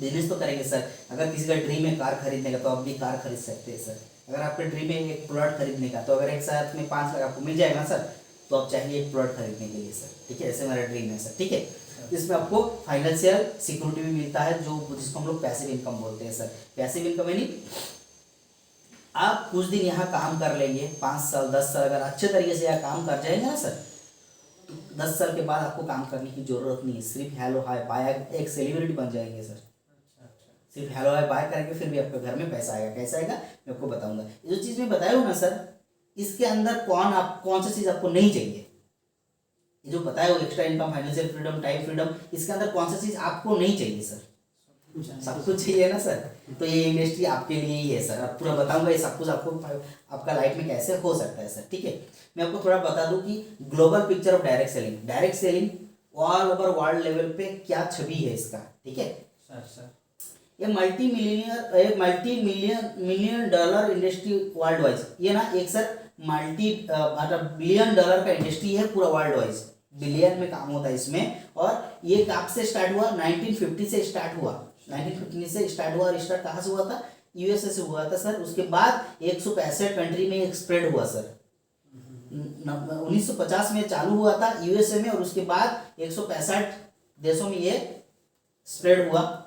बिजनेस तो करेंगे सर। अगर किसी का ड्रीम है कार खरीदने का तो आप भी कार खरीद सकते हैं सर। अगर आपका ड्रीम है एक प्लॉट खरीदने का तो अगर एक साथ में 5 लाख आपको मिल जाएगा ना सर, तो आप चाहिए एक प्लॉट खरीदने के लिए सर, ठीक है। ऐसे मेरा ड्रीम है सर, ठीक है। इसमें आपको फाइनेंशियल सिक्योरिटी भी मिलता है, जो जिसको हम लोग पैसिव इनकम बोलते हैं सर। पैसिव इनकम यानी आप कुछ दिन यहाँ काम कर लेंगे, 5 साल 10 साल अगर अच्छे तरीके से यहाँ काम कर जाएंगे ना सर, तो 10 साल के बाद आपको काम करने की जरूरत नहीं है। सिर्फ हेलो हाय बाय एक सेलिब्रिटी बन जाएंगे सर। सिर्फ हेलो हाय बाय करेंगे, फिर भी आपके घर में पैसा आएगा। कैसा आएगा मैं आपको बताऊंगा। ये जो चीज़ मैं बताया हूँ ना सर, इसके अंदर कौन सी चीज़ आपको नहीं चाहिए, ये जो बताया वो extra income, financial freedom, time freedom, इसके अंदर कौन सी चीज़ आपको नहीं चाहिए सर? सब कुछ चाहिए ना सर। तो ये इंडस्ट्री आपके लिए ही है सर। अब पूरा बताऊंगा ये सब कुछ आपको आपका लाइफ में कैसे हो सकता है सर, ठीक है। मैं आपको थोड़ा बता दूं कि global picture of direct selling all over world level पे क्या छवि है इसका, ठीक है सर। ये multi million dollar industry world wise, ये ना एक सर मतलब बिलियन डॉलर का इंडस्ट्री है पूरा वर्ल्ड वाइज। बिलियन में काम होता है इसमें। और ये कब से स्टार्ट हुआ? 1950 से स्टार्ट हुआ। 1950 से स्टार्ट हुआ। और स्टार्ट कहाँ से हुआ था? यूएसए से हुआ था सर। उसके बाद 165 कंट्री में स्प्रेड हुआ सर। 1950 में चालू हुआ था यूएसए में, और उसके बाद 165 देशों में ये स्प्रेड हुआ।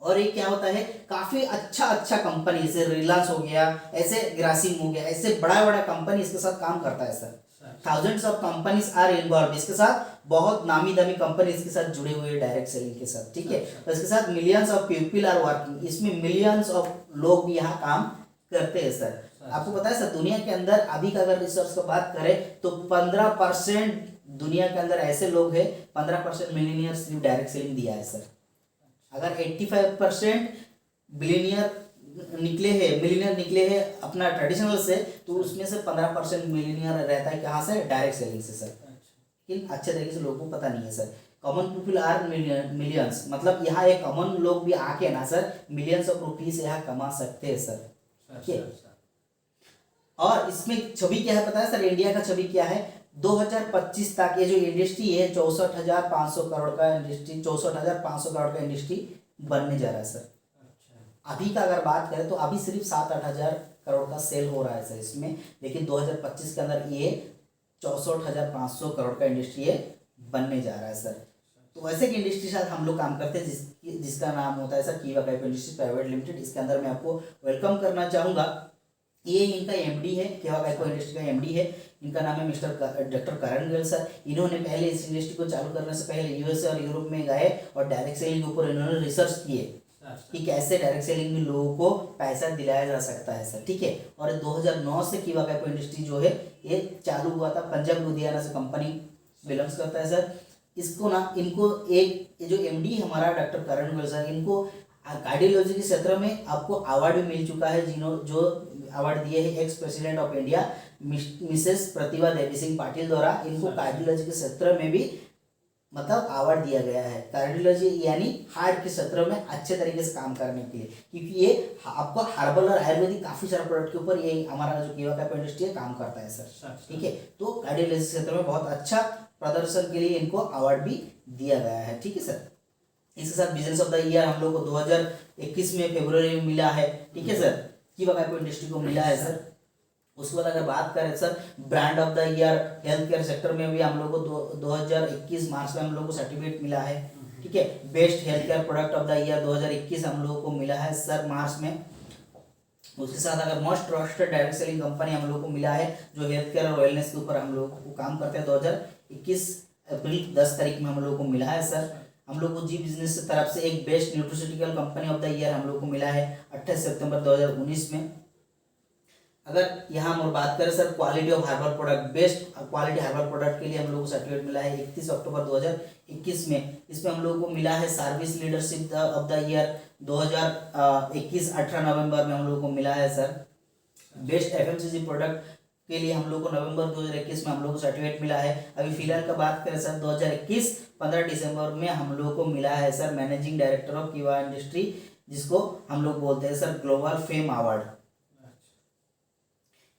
और ये क्या होता है, काफी अच्छा कंपनी, जैसे रिलायंस हो गया, ऐसे ग्रासिम हो गया, ऐसे बड़ा कंपनी इसके साथ काम करता है sir. Thousands of companies are involve इसके साथ। बहुत नामी दामी कंपनी इसके साथ जुड़े हुए हैं डायरेक्ट सेलिंग के साथ, ठीक है। तो इसके साथ millions of people are working, इसमें मिलियंस ऑफ लोग भी यहाँ काम करते हैं सर। आपको पता है सर, दुनिया के अंदर अभी का अगर रिसर्च का बात करें तो 15% दुनिया के अंदर ऐसे लोग हैं, 15% मिलियनियर सिर्फ डायरेक्ट सेलिंग दिया है सर। अगर 85% बिलियनियर मिलियनियर निकले हैं अपना ट्रेडिशनल से, तो उसमें से 15% मिलियनियर रहता है कहाँ से? डायरेक्ट सेलिंग से सर। लेकिन अच्छे तरीके से लोगों को पता नहीं है sir. Common people are millions, मतलब यहाँ एक कॉमन लोग भी आके ना सर मिलियंस ऑफ रुपीज यहाँ कमा सकते हैं सर, ठीक है। और इसमें छवि क्या है पता है सर? इंडिया का छवि क्या है? 2025 तक ये जो इंडस्ट्री है 64,500 करोड़ का इंडस्ट्री, 64,500 करोड़ का इंडस्ट्री बनने जा रहा है सर। अभी का अगर बात करें तो अभी सिर्फ 7-8 हज़ार करोड़ का सेल हो रहा है सर इसमें, लेकिन 2025 के अंदर ये 64,500 करोड़ का इंडस्ट्री है बनने जा रहा है सर। तो वैसे की इंडस्ट्री के साथ हम लोग काम करते हैं जिसका नाम होता है सर कीवा काइपो इंडस्ट्रीज प्राइवेट लिमिटेड। इसके अंदर मैं आपको वेलकम करना चाहूँगा। ये इनका एमडी है, कीवा काइपो इंडस्ट्री का एमडी है। इनका नाम है मिस्टर डॉक्टर करण गोयल सर। इन्होंने पहले इस इंडस्ट्री को चालू करने से पहले यूएसए और यूरोप में गए और डायरेक्ट सेलिंग के ऊपर इन्होंने रिसर्च किए कि कैसे डायरेक्ट सेलिंग में लोगों को पैसा दिलाया जा सकता है सर, ठीक है। और 2009 से कीवा काइपो इंडस्ट्री जो है ये चालू हुआ था। पंजाब लुधियाना से कंपनी बिलोंग्स करता है सर। इसको ना इनको एक जो एमडी हमारा डॉक्टर करण गोयल सर, इनको कार्डियोलॉजी के क्षेत्र में आपको अवार्ड भी मिल चुका है, जो अवार्ड दिए हैं ex president of India Mrs Pratibha Devi Singh Patil द्वारा। इनको कार्डियोलॉजी के क्षेत्र में भी मतलब अवार्ड दिया गया है। कार्डियोलॉजी यानी हार्ट के क्षेत्र में अच्छे तरीके से काम करने के लिए, क्योंकि ये आपको हर्बल और आयुर्वेदिक काफी सारे प्रोडक्ट के ऊपर ये हमारा जो कीवा काइपो इंडस्ट्री है काम करता है सर, ठीक है। तो कार्डियोलॉजी क्षेत्र में बहुत अच्छा प्रदर्शन के लिए इनको अवार्ड भी दिया गया है, ठीक है सर। इसके साथ बिजनेस ऑफ द ईयर हम लोग को 2021 में फरवरी में मिला है, ठीक है सर। कीवा काइपो इंडस्ट्री को मिला है सर। उसके बाद अगर बात करें sir brand of the year health care sector में भी हम लोग को 2021 मार्च में हम लोग को सर्टिफिकेट मिला है, ठीक है। Best health care product of the year 2021 हम लोगों को मिला है सर मार्च में। उसके साथ अगर most trusted direct selling company हम लोग को मिला है जो हेल्थ केयर और वेलनेस के ऊपर हम लोग को काम करते हैं 2021 अप्रैल 10 तारीख में हम लोग को मिला है सर। हम लोग को जी बिजनेस की तरफ से एक best nutraceutical company of the year हम लोग को मिला है 28 सितंबर 2019 में। अगर यहाँ हम बात करें sir quality of herbal product, best quality herbal product के लिए हम लोग को सर्टिफिकेट मिला है 31 अक्टूबर 2021 में। इसमें हम लोग को मिला है service leadership of the year 2021 18 नवंबर में हम लोग को मिला है सर। बेस्ट एफएमसीजी प्रोडक्ट के लिए हम लोग को नवंबर 2021 में हम लोग को सर्टिफिकेट मिला है। अभी फिलहाल का बात करें सर 2021 15 दिसंबर में हम लोग को मिला है सर मैनेजिंग डायरेक्टर ऑफ कीवा इंडस्ट्री, जिसको हम लोग बोलते हैं सर ग्लोबल फेम अवार्ड।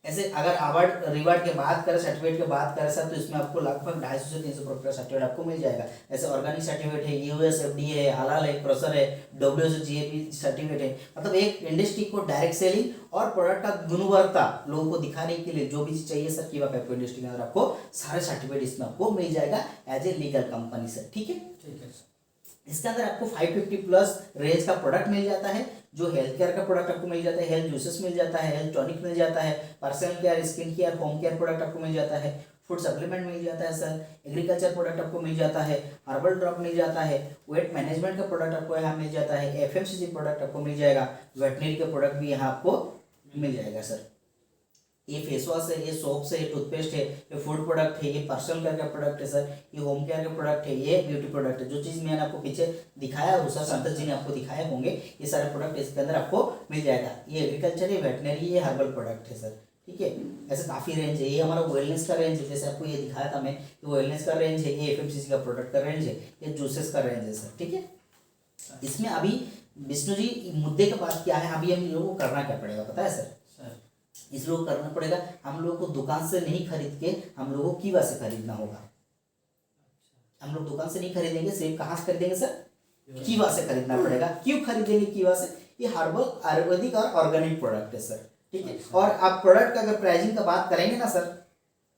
ऐसे अगर अवार्ड रिवार्ड के बात करें, सर्टिफिकेट की बात करें सर, तो इसमें आपको लगभग 250 से 300 प्रोडक्ट का सर्टिफिकेट आपको मिल जाएगा। ऐसे ऑर्गेनिक सर्टिफिकेट है, यूएस FDA है, हलाल है, क्रॉसर है, WSO GAP सर्टिफिकेट है। मतलब एक इंडस्ट्री को डायरेक्ट सेलिंग और प्रोडक्ट का गुणवत्ता लोगों को दिखाने के लिए जो भी चीज चाहिए सर, कीवा पेपर इंडस्ट्री के अंदर आपको सारे सर्टिफिकेट इसमें आपको मिल जाएगा as a legal company sir. ठीक है, ठीक है सर। इसके अंदर आपको 550 प्लस रेंज का प्रोडक्ट मिल जाता है, जो हेल्थ केयर का प्रोडक्ट आपको मिल जाता है, हेल्थ जूसेस मिल जाता है, हेल्थ टॉनिक मिल जाता है, personal care, skin care, home care product आपको मिल जाता है, फूड सप्लीमेंट मिल जाता है सर, एग्रीकल्चर प्रोडक्ट आपको मिल जाता है, हर्बल ड्रॉप मिल जाता है, वेट मैनेजमेंट का प्रोडक्ट आपको यहाँ मिल जाता है, FMCG प्रोडक्ट आपको मिल जाएगा, वेटनरी का प्रोडक्ट भी यहाँ आपको मिल जाएगा सर। ये फेस वॉश है, ये सोप्स है, ये टूथपेस्ट है, ये फूड प्रोडक्ट है, ये पर्सनल केयर का प्रोडक्ट है सर, ये होम केयर का प्रोडक्ट है, ये ब्यूटी प्रोडक्ट है। जो चीज़ मैंने आपको पीछे दिखाया है सर, संतोष जी ने आपको दिखाए होंगे, ये सारे प्रोडक्ट इसके अंदर आपको मिल जाएगा। ये एग्रीकल्चर है, वेटनरी, ये हर्बल प्रोडक्ट है सर। ठीक है, ऐसे काफ़ी रेंज है। ये हमारा वेलनेस का रेंज है, जैसे आपको ये दिखाया था मैं, ये वेलनेस का रेंज है, ये FMCG का प्रोडक्ट का रेंज है, ये जूसेस का रेंज है सर। ठीक है, इसमें अभी विष्णु जी मुद्दे का बात क्या है, अभी हम लोगों को करना क्या पड़ेगा पता है सर? इस लोग करना पड़ेगा, हम लोगों को दुकान से नहीं खरीद के हम लोगों को कीवा से खरीदना होगा। हम लोग दुकान से नहीं खरीदेंगे, सिर्फ कहाँ से खरीदेंगे सर? कीवा से खरीदना पड़ेगा। क्यों खरीदेंगे कीवा से? ये हर्बल, आयुर्वेदिक और ऑर्गेनिक प्रोडक्ट है सर। ठीक है, और आप प्रोडक्ट का अगर प्राइसिंग का बात करेंगे ना सर,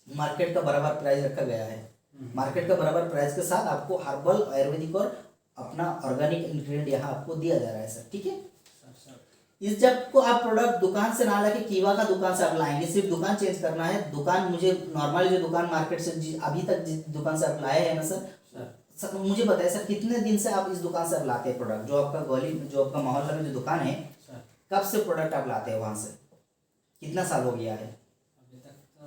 मार्केट का बराबर प्राइस रखा गया है। मार्केट का बराबर प्राइस के साथ आपको हर्बल, आयुर्वेदिक और अपना ऑर्गेनिक इंग्रेडिएंट यहाँ आपको दिया जा रहा है सर। ठीक है, इस जब को आप प्रोडक्ट दुकान से ना लाके कीवा का दुकान से आप लाएंगे, सिर्फ दुकान चेंज करना है। दुकान मुझे नॉर्मली जो दुकान मार्केट से अभी तक जिस दुकान से आप लाए हैं ना सर, मुझे बताइए सर कितने दिन से आप इस दुकान से आप लाते हैं प्रोडक्ट? जो आपका गली, जो आपका मोहल्ला में जो दुकान है, कब से प्रोडक्ट आप लाते हैं वहां से? कितना साल हो गया है? अभी तक तो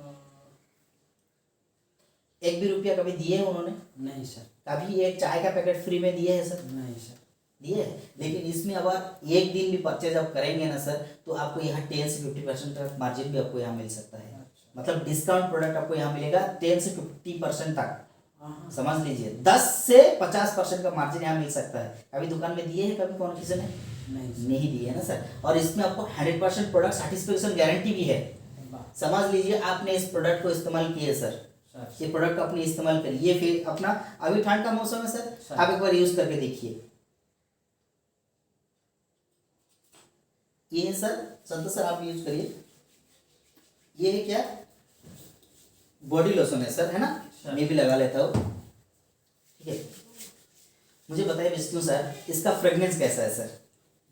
एक भी रुपया कभी दिए हैं उन्होंने? नहीं सर। कभी एक चाय का पैकेट फ्री में दिए है सर? नहीं सर दिए है। लेकिन इसमें अगर एक दिन भी परचेज आप करेंगे ना सर, तो आपको यहाँ 10 से 50% तक मार्जिन भी आपको यहाँ मिल सकता है। मतलब डिस्काउंट प्रोडक्ट आपको यहाँ मिलेगा 10 से 50% तक, समझ लीजिए। 10 से 50% का मार्जिन यहाँ मिल सकता है। कभी दुकान में दिए हैं कभी कौन किसी ने? नहीं दिए है ना सर। और इसमें आपको 100% प्रोडक्ट सेटिस्फेक्शन गारंटी भी है। समझ लीजिए आपने इस प्रोडक्ट को इस्तेमाल किए सर, ये प्रोडक्ट आपने इस्तेमाल करिए, फिर अपना अभी ठंड का मौसम है सर, आप एक बार यूज करके देखिए। ये है सर, संतोष सर आप यूज करिए। ये है क्या? बॉडी लोशन है सर, है ना? मैं भी लगा लेता हूँ। ठीक है, मुझे बताइए विष्णु सर, इसका फ्रेग्रेंस कैसा है सर?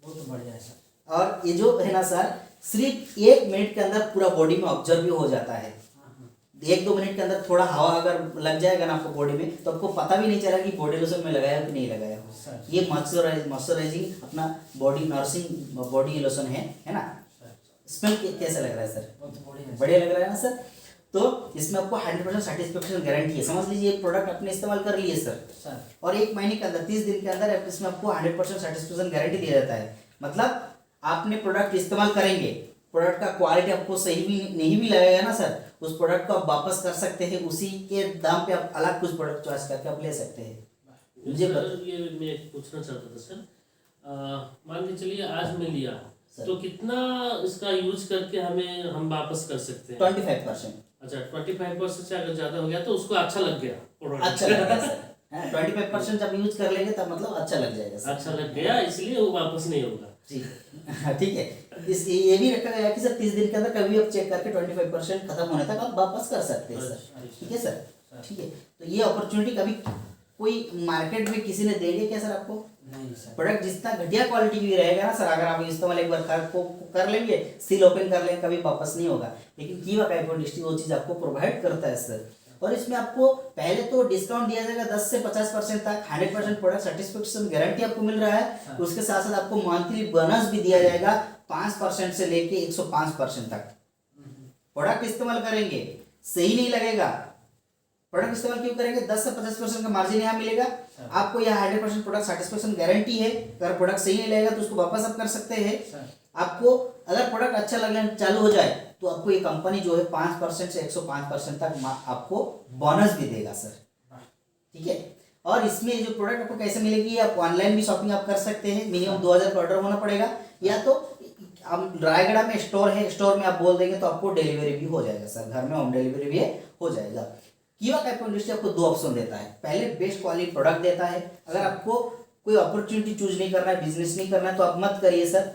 बहुत बढ़िया है सर। और ये जो है ना सर, सिर्फ 1 मिनट के अंदर पूरा बॉडी में ऑब्जर्व भी हो जाता है। 1-2 मिनट के अंदर थोड़ा हवा अगर लग जाएगा ना आपको बॉडी में, तो आपको पता भी नहीं चला कि बॉडी लोशन में लगाया कि नहीं लगाया हो। ये मॉइस्चराइजिंग अपना बॉडी नर्सिंग बॉडी लोशन है ना? स्मेल कैसा लग रहा है सर? बहुत बढ़िया लग रहा है ना सर? तो इसमें आपको 100% सेटिस्फेक्शन गारंटी है। समझ लीजिए एक प्रोडक्ट आपने इस्तेमाल कर लिए सर, और 1 महीने के अंदर 30 दिन के अंदर इसमें आपको 100% सेटिस्फेक्शन गारंटी दिया जाता है। मतलब आपने प्रोडक्ट इस्तेमाल करेंगे, प्रोडक्ट का क्वालिटी आपको सही भी नहीं भी लगेगा ना सर, उस प्रोडक्ट को आप वापस कर सकते हैं, उसी के दाम पे आप अलग कुछ प्रोडक्ट चॉइस करके आप ले सकते हैं। मुझे ये मैं पूछना चाहता था सर, मान के चलिए आज मैं लिया तो कितना इसका यूज करके हम वापस कर सकते हैं? 25%। अच्छा, 25% से अगर ज्यादा हो गया तो उसको अच्छा लग गया प्रोडक्ट? अच्छा लग गया सर, 25% जब यूज कर लेंगे तब मतलब अच्छा लग जाएगा सर। अच्छा लग गया, इसलिए वो वापस नहीं होगा जी। ठीक है, इस ये भी रखा गया कि सर 30 दिन के अंदर कभी आप चेक करके 25% खत्म होने तक आप वापस कर सकते हैं सर। ठीक है सर? ठीक है, तो ये अपॉर्चुनिटी कभी कोई मार्केट में किसी ने देंगे क्या सर आपको? नहीं सर। प्रोडक्ट जितना घटिया क्वालिटी भी रहेगा ना सर, अगर आप इस्तेमाल एक बार कर लेंगे, सील ओपन कर लेंगे, कभी वापस नहीं होगा। लेकिन कीवा पेपर इंडस्ट्री वो चीज़ आपको प्रोवाइड करता है सर। और इसमें आपको पहले तो डिस्काउंट दिया जाएगा 10 से 50% तक, 100% प्रोडक्ट सेटिस्फेक्शन गारंटी आपको मिल रहा है। उसके साथ साथ आपको मंथली बोनस भी दिया जाएगा 5% से लेके 105% तक। प्रोडक्ट इस्तेमाल करेंगे, सही नहीं लगेगा, प्रोडक्ट इस्तेमाल क्यों करेंगे? 10 से 50% का मार्जिन यहाँ मिलेगा आपको। यहाँ 100% प्रोडक्ट सेटिस्फेक्शन गारंटी है। अगर प्रोडक्ट सही नहीं लगेगा तो उसको वापस आप कर सकते हैं। आपको अगर प्रोडक्ट अच्छा लगना चालू हो जाए तो आपको ये कंपनी जो है 5% से 105% तक आपको बोनस भी देगा सर। ठीक है, और इसमें जो प्रोडक्ट आपको कैसे मिलेगी, आप ऑनलाइन भी शॉपिंग आप कर सकते हैं। मिनिमम 2000 का ऑर्डर होना पड़ेगा, या तो अब रायगढ़ में स्टोर है, स्टोर में आप बोल देंगे तो आपको डिलीवरी भी हो जाएगा सर, घर में होम डिलीवरी भी हो जाएगा। कीवा कैपिटल इंडस्ट्री आपको दो ऑप्शन देता है, पहले बेस्ट क्वालिटी प्रोडक्ट देता है। अगर आपको कोई अपॉर्चुनिटी चूज नहीं करना है, बिजनेस नहीं करना है, तो आप मत करिए सर,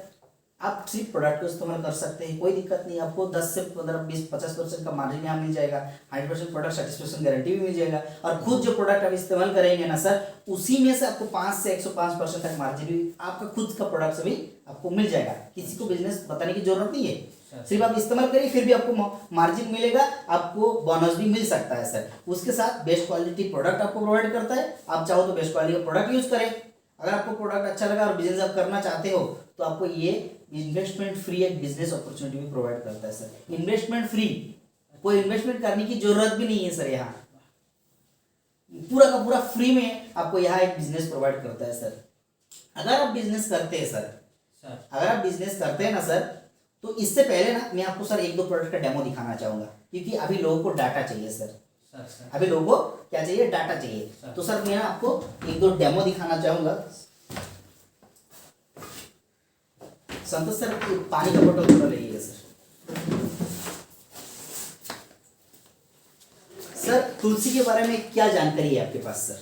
आप सिर्फ प्रोडक्ट को इस्तेमाल कर सकते हैं, कोई दिक्कत नहीं। आपको 10 से 15 20 50% का मार्जिन यहाँ मिल जाएगा, 100% प्रोडक्ट सेटिस्फेक्शन गारंटी भी मिल जाएगा। और खुद जो प्रोडक्ट आप इस्तेमाल करेंगे ना सर, उसी में से आपको 5 से 105% तक मार्जिन भी आपका खुद का प्रोडक्ट से भी आपको मिल जाएगा। किसी को बिजनेस बताने की जरूरत नहीं है, सिर्फ आप इस्तेमाल करिए, फिर भी आपको मार्जिन मिलेगा, आपको बोनस भी मिल सकता है सर। उसके साथ बेस्ट क्वालिटी प्रोडक्ट आपको प्रोवाइड करता है, आप चाहो तो बेस्ट क्वालिटी का प्रोडक्ट यूज करें। अगर आपको प्रोडक्ट अच्छा लगा और बिजनेस आप करना चाहते हो तो आपको ये इन्वेस्टमेंट फ्री एक बिजनेस अपॉर्चुनिटी भी प्रोवाइड करता है सर। इन्वेस्टमेंट फ्री, कोई इन्वेस्टमेंट करने की जरूरत भी नहीं है सर, यहाँ पूरा का पूरा फ्री में आपको यहाँ एक बिजनेस प्रोवाइड करता है सर। अगर आप बिजनेस करते हैं सर, अगर आप बिजनेस करते हैं ना सर, तो इससे पहले ना मैं आपको सर एक दो प्रोडक्ट का डेमो दिखाना चाहूंगा, क्योंकि अभी लोगों को डाटा चाहिए सर, अभी लोगों को क्या चाहिए, डाटा चाहिए। तो सर मैं आपको एक दो डेमो दिखाना चाहूंगा। संतोष सर पानी का बोतल थोड़ा लीजिए सर। सर तुलसी के बारे में क्या जानकारी है आपके पास सर?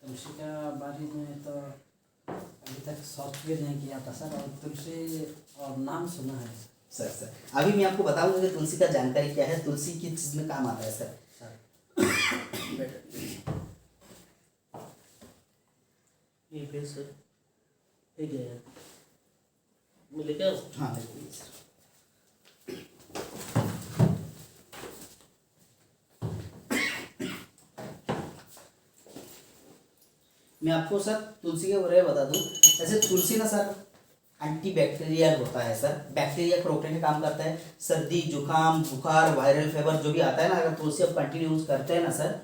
तुलसी का बारे में तो अभी तक सर्च भी नहीं किया था सर, और तुलसी और नाम सुना है सर अभी मैं आपको बताऊंगा कि तुलसी का जानकारी क्या है, तुलसी किस चीज में काम आता है सर। ये पे सर ये क्या है, मैं लेके आऊँ? हाँ सर। मैं आपको सर तुलसी के बारे में बता दूं, जैसे तुलसी ना सर एंटी बैक्टीरियल होता है सर, बैक्टीरिया को रोकने का काम करता है। सर्दी जुकाम बुखार वायरल फीवर जो भी आता है ना, अगर तुलसी आप कंटिन्यू यूज करते हैं ना सर,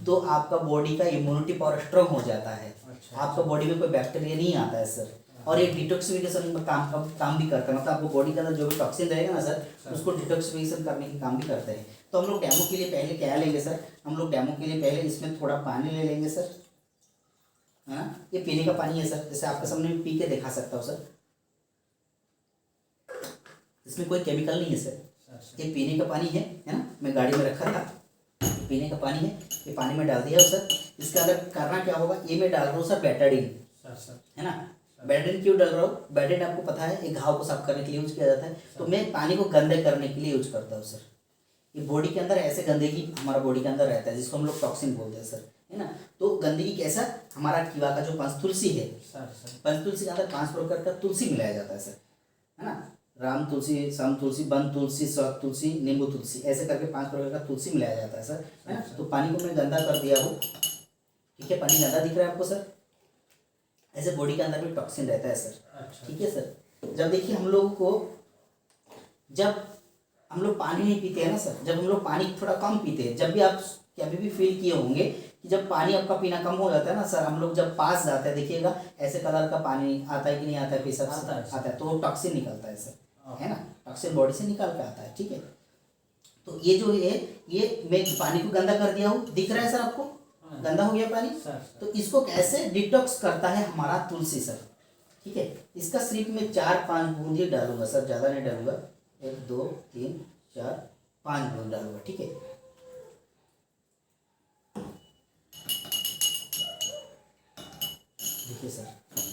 तो आपका बॉडी का इम्यूनिटी पावर स्ट्रांग हो जाता है। आपका बॉडी में कोई बैक्टीरिया नहीं आता है सर। और ये डिटॉक्सिफिकेशन में काम भी करता है, मतलब आपको बॉडी के अंदर जो भी टॉक्सिन रहेगा ना सर, उसको डिटॉक्सिफिकेशन करने की काम भी करते हैं। तो हम लोग डेमो के लिए पहले क्या लेंगे सर, हम लोग डेमो के लिए पहले इसमें थोड़ा पानी ले लेंगे सर, है ना। ये पीने का पानी है सर, जैसे आपके सामने पी के दिखा सकता हूँ सर, इसमें कोई केमिकल नहीं है सर, ये पीने का पानी है ना। मैं गाड़ी में रखा था, पीने का पानी है, ये पानी में डाल दिया सर। इसके अंदर करना क्या होगा, ये मैं डाल रहा हूँ सर बेटाडीन, है ना। बेटाडीन क्यों डाल रहा हूँ, बेटाडीन आपको पता है एक घाव को साफ करने के लिए यूज किया जाता है, तो मैं पानी को गंदे करने के लिए यूज करता हूँ सर। ये बॉडी के अंदर ऐसे गंदगी हमारा बॉडी के अंदर रहता है, जिसको हम लोग टॉक्सिन बोलते हैं सर, है ना। तो गंदगी कैसा, हमारा कीवा का जो पंचतुलसी है, पंचतुलसी के अंदर 5 प्रकार का तुलसी मिलाया जाता है सर, है ना। राम तुलसी, सम तुलसी, वन तुलसी, सौत तुलसी, नींबू तुलसी, ऐसे करके 5 प्रकार का तुलसी मिलाया जाता है सर, है ना। तो पानी को मैं गंदा कर दिया हूँ, ठीक है, पानी गंदा दिख रहा है आपको सर। ऐसे बॉडी के अंदर भी टॉक्सिन रहता है सर, ठीक है सर। जब देखिए हम लोगों को, जब हम लोग पानी नहीं पीते हैं ना सर, जब हम लोग पानी थोड़ा कम पीते हैं, जब भी आप कभी भी फील किए होंगे कि जब पानी आपका पीना कम हो जाता है ना सर, हम लोग जब पास जाते हैं, देखिएगा ऐसे कलर का पानी आता है कि नहीं आता है, पेशाब आता है, तो टॉक्सिन निकलता है सर, है ना, टॉक्सिन बॉडी से निकल के आता है, ठीक है। तो ये जो है, ये मैं पानी को गंदा कर दिया हूँ, दिख रहा है सर आपको, गंदा हो गया पानी। तो इसको कैसे डिटॉक्स करता है हमारा तुलसी सर, ठीक है। इसका सिर्फ मैं 4-5 बूंद ही डालूंगा सर, ज़्यादा नहीं डालूंगा, 1 2 3 4 5 बूंद डालूंगा, ठीक है। देखिए सर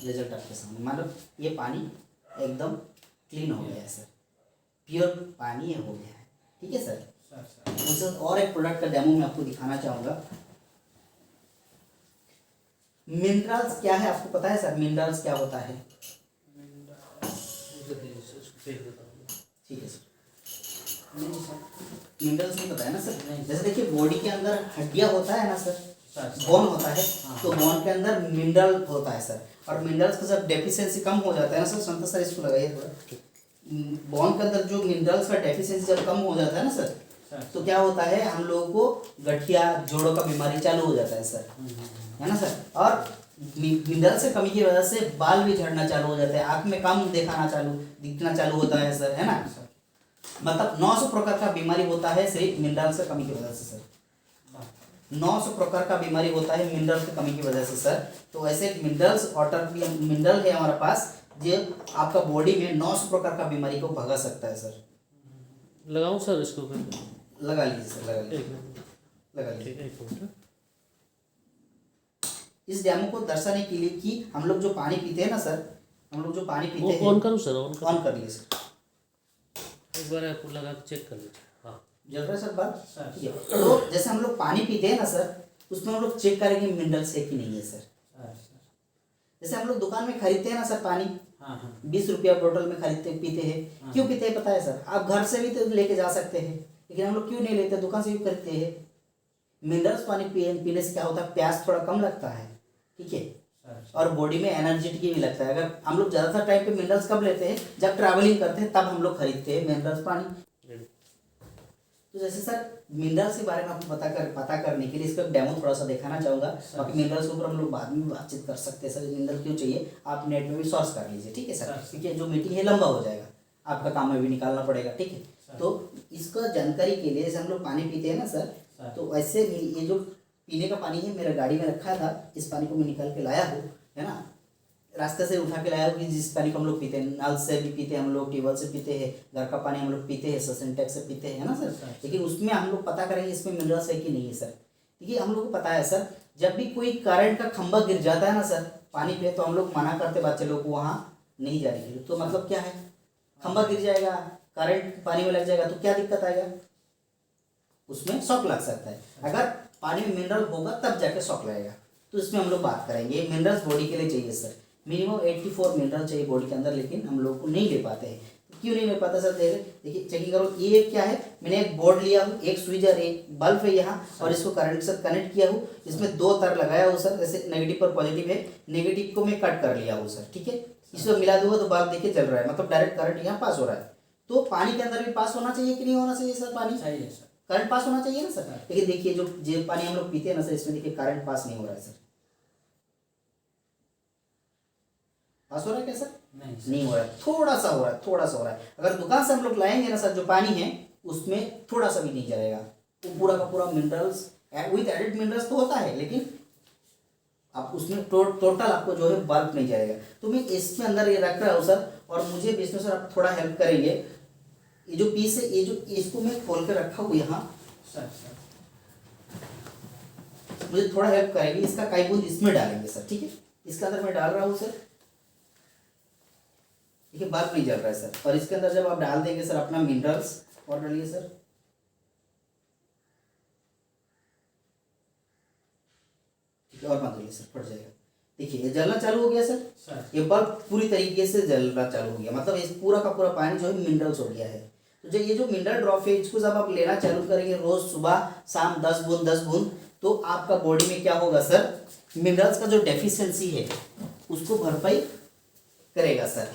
रिजल्ट आपके सामने, मतलब ये पानी एकदम क्लीन हो गया है सर, प्योर पानी ये हो गया है, ठीक है सर। मुझे और एक प्रोडक्ट का डेमो मैं आपको दिखाना चाहूँगा। मिनरल्स क्या है आपको पता है सर, मिनरल्स क्या होता है? ठीक है सर, मिनरल्स नहीं पता है ना सर। जैसे देखिए बॉडी के अंदर हड्डियाँ होता है ना सर, बोन होता है, तो बोन के अंदर मिनरल होता है सर, और मिनरल्स का जब डेफिशिएंसी कम हो जाता है ना सर, संतोष सर इसको लगाइए थोड़ा। बोन के अंदर जो मिनरल्स का डेफिशिएंसी जब कम हो जाता है ना सर, तो क्या होता है, हम लोगों को गठिया जोड़ों का बीमारी चालू हो जाता है सर, है ना सर। और मिनरल से कमी की वजह से बाल भी झड़ना चालू हो जाता है, आँख में कम दिखना चालू होता है सर, है ना। मतलब 900 प्रकार का बीमारी होता है सिर्फ मिनरल से कमी की वजह से सर, 900 प्रकार का बीमारी होता है मिनरल की कमी की वजह से सर। तो ऐसे मिनरल्स वाटर भी मिनरल है हमारे पास, ये आपका बॉडी में 900 प्रकार का बीमारी को भगा सकता है सर। लगाऊं सर इसको फिर? लगा लीजिए सर, लगा लीजिए, एक मिनट, लगा लीजिए। ठीक है, एक मिनट। इस डेमो को दर्शाने के लिए कि हम लोग जो पानी पीते हैं ना सर, हम लोग जो पानी वो पीते ऑन हैं, करूं सर? ऑन ऑन कर लीजिए सर। एक बार आपको लगा के चेक कर लीजिए। हाँ, जल रहा है सर बात? सर, ठीक है। तो जैसे हम लोग पानी पीते हैं ना सर, उसमें हम लोग चेक करेंगे मिनरल्स है कि नहीं है सर। सर। जैसे हम लोग दुकान में खरीदते हैं ना सर पानी, हाँ हाँ 20 रुपया बोतल में खरीदते पीते हैं। क्यों पीते हैं पता है सर? आप घर से भी तो लेके जा सकते हैं, लेकिन हम लोग क्यों नहीं लेते, दुकान से भी खरीदते हैं। मिनरल्स पानी पीने से क्या होता है, प्यास थोड़ा कम लगता है, ठीक है, सर। और बॉडी में एनर्जेटिक भी लगता है। अगर हम लोग ज़्यादातर टाइम पे मिनरल्स कब लेते हैं, जब ट्रैवलिंग करते हैं तब हम लोग खरीदते हैं मिनरल्स पानी। रेडी। तो जैसे सर मिनरल्स के बारे में आपको पता करने के लिए इसका डेमो थोड़ा सा दिखाना चाहूँगा। बाकी मिनरल्स के ऊपर हम लोग बाद में बातचीत कर सकते हैं सर। मिनरल क्यों चाहिए आप नेट में भी सर्च कर लीजिए, ठीक है सर, क्योंकि जो मीटिंग है लंबा हो जाएगा, आपका काम में भी निकालना पड़ेगा, ठीक है। तो इसका जानकारी के लिए जैसे हम लोग पानी पीते हैं ना सर, तो वैसे ये जो पीने का पानी है मेरा गाड़ी में रखा था, इस पानी को मैं निकाल के लाया हूँ, है ना, रास्ते से उठा के लाया हूँ कि जिस पानी को हम लोग पीते हैं, नल से भी पीते हैं हम लोग, ट्यूबवेल से पीते हैं, घर का पानी हम लोग पीते हैं, सिंटेक्स से पीते हैं, है ना सर। लेकिन उसमें हम लोग पता करेंगे इसमें मिनरल्स है कि नहीं है सर। देखिए हम लोग को पता है सर, जब भी कोई करंट का खंभा गिर जाता है ना सर पानी पे, तो हम लोग मना करते बच्चे लोग को वहाँ नहीं जाने के लिए। तो मतलब क्या है, खंभा गिर जाएगा, करंट पानी में लग जाएगा तो क्या दिक्कत आएगा, उसमें शॉक लग सकता है। अगर पानी में मिनरल होगा तब जाके शॉक लगेगा। तो इसमें हम लोग बात करेंगे मिनरल्स बॉडी के लिए चाहिए सर, मिनिमम 84 मिनरल चाहिए बॉडी के अंदर, लेकिन हम लोग को नहीं ले पाते हैं। तो क्यों नहीं ले पाता सर? देखिए चेकिंग करो, ये क्या है, मैंने एक बोर्ड लिया हूँ, एक स्विच और एक बल्ब है यहाँ, और इसको करंट से कनेक्ट किया हूँ। इसमें 2 तार लगाया हूँ सर, जैसे नेगेटिव और पॉजिटिव है, नेगेटिव को मैं कट कर लिया हूँ सर, ठीक है। इसको मिला दूंगा तो बल्ब देखिए जल रहा है, मतलब डायरेक्ट करंट यहाँ पास हो रहा है। तो पानी के अंदर भी पास होना चाहिए कि नहीं होना चाहिए सर? पानी चाहिए सर, करंट पास होना चाहिए ना सर। लेकिन देखिए जो पानी हम लोग पीते हैं ना सर, इसमें देखिए करंट पास नहीं हो रहा है सर। पास हो रहा है क्या सर? नहीं हो रहा है, थोड़ा सा हो रहा है, थोड़ा सा हो रहा है। अगर दुकान से हम लोग लाएंगे ना सर, जो पानी है उसमें थोड़ा सा भी नहीं जलेगा। वो पूरा का पूरा मिनरल्स विद एडेड मिनरल्स तो होता है, लेकिन आप उसमें टोटल आपको जो है बल्ब नहीं जाएगा। तो मैं इसमें अंदर ये रख रहा हूँ सर, और मुझे बिजनेस सर आप थोड़ा हेल्प करेंगे। ये जो पीस है, ये जो इसको मैं खोल के रखा हूँ यहाँ सर, मुझे थोड़ा हेल्प करेंगे। इसका कई बूंद इसमें डालेंगे सर, ठीक है। इसके अंदर मैं डाल रहा हूँ सर, देखिए बल्ब नहीं जल रहा है सर। और इसके अंदर जब आप डाल देंगे सर अपना मिनरल्स, और डालिए सर, ठीक है, और बंद करिए सर, फट जाएगा। देखिए ये जलना चालू हो गया सर, ये बल्ब पूरी तरीके से जलना चालू हो गया, मतलब इस पूरा का पूरा पानी जो है मिनरल्स हो गया है। तो जो ये जो मिनरल ड्रॉप है, इसको जब आप लेना चालू करेंगे रोज सुबह शाम 10 बूंद, तो आपका बॉडी में क्या होगा सर, मिनरल्स का जो डेफिशिएंसी है उसको भरपाई करेगा सर,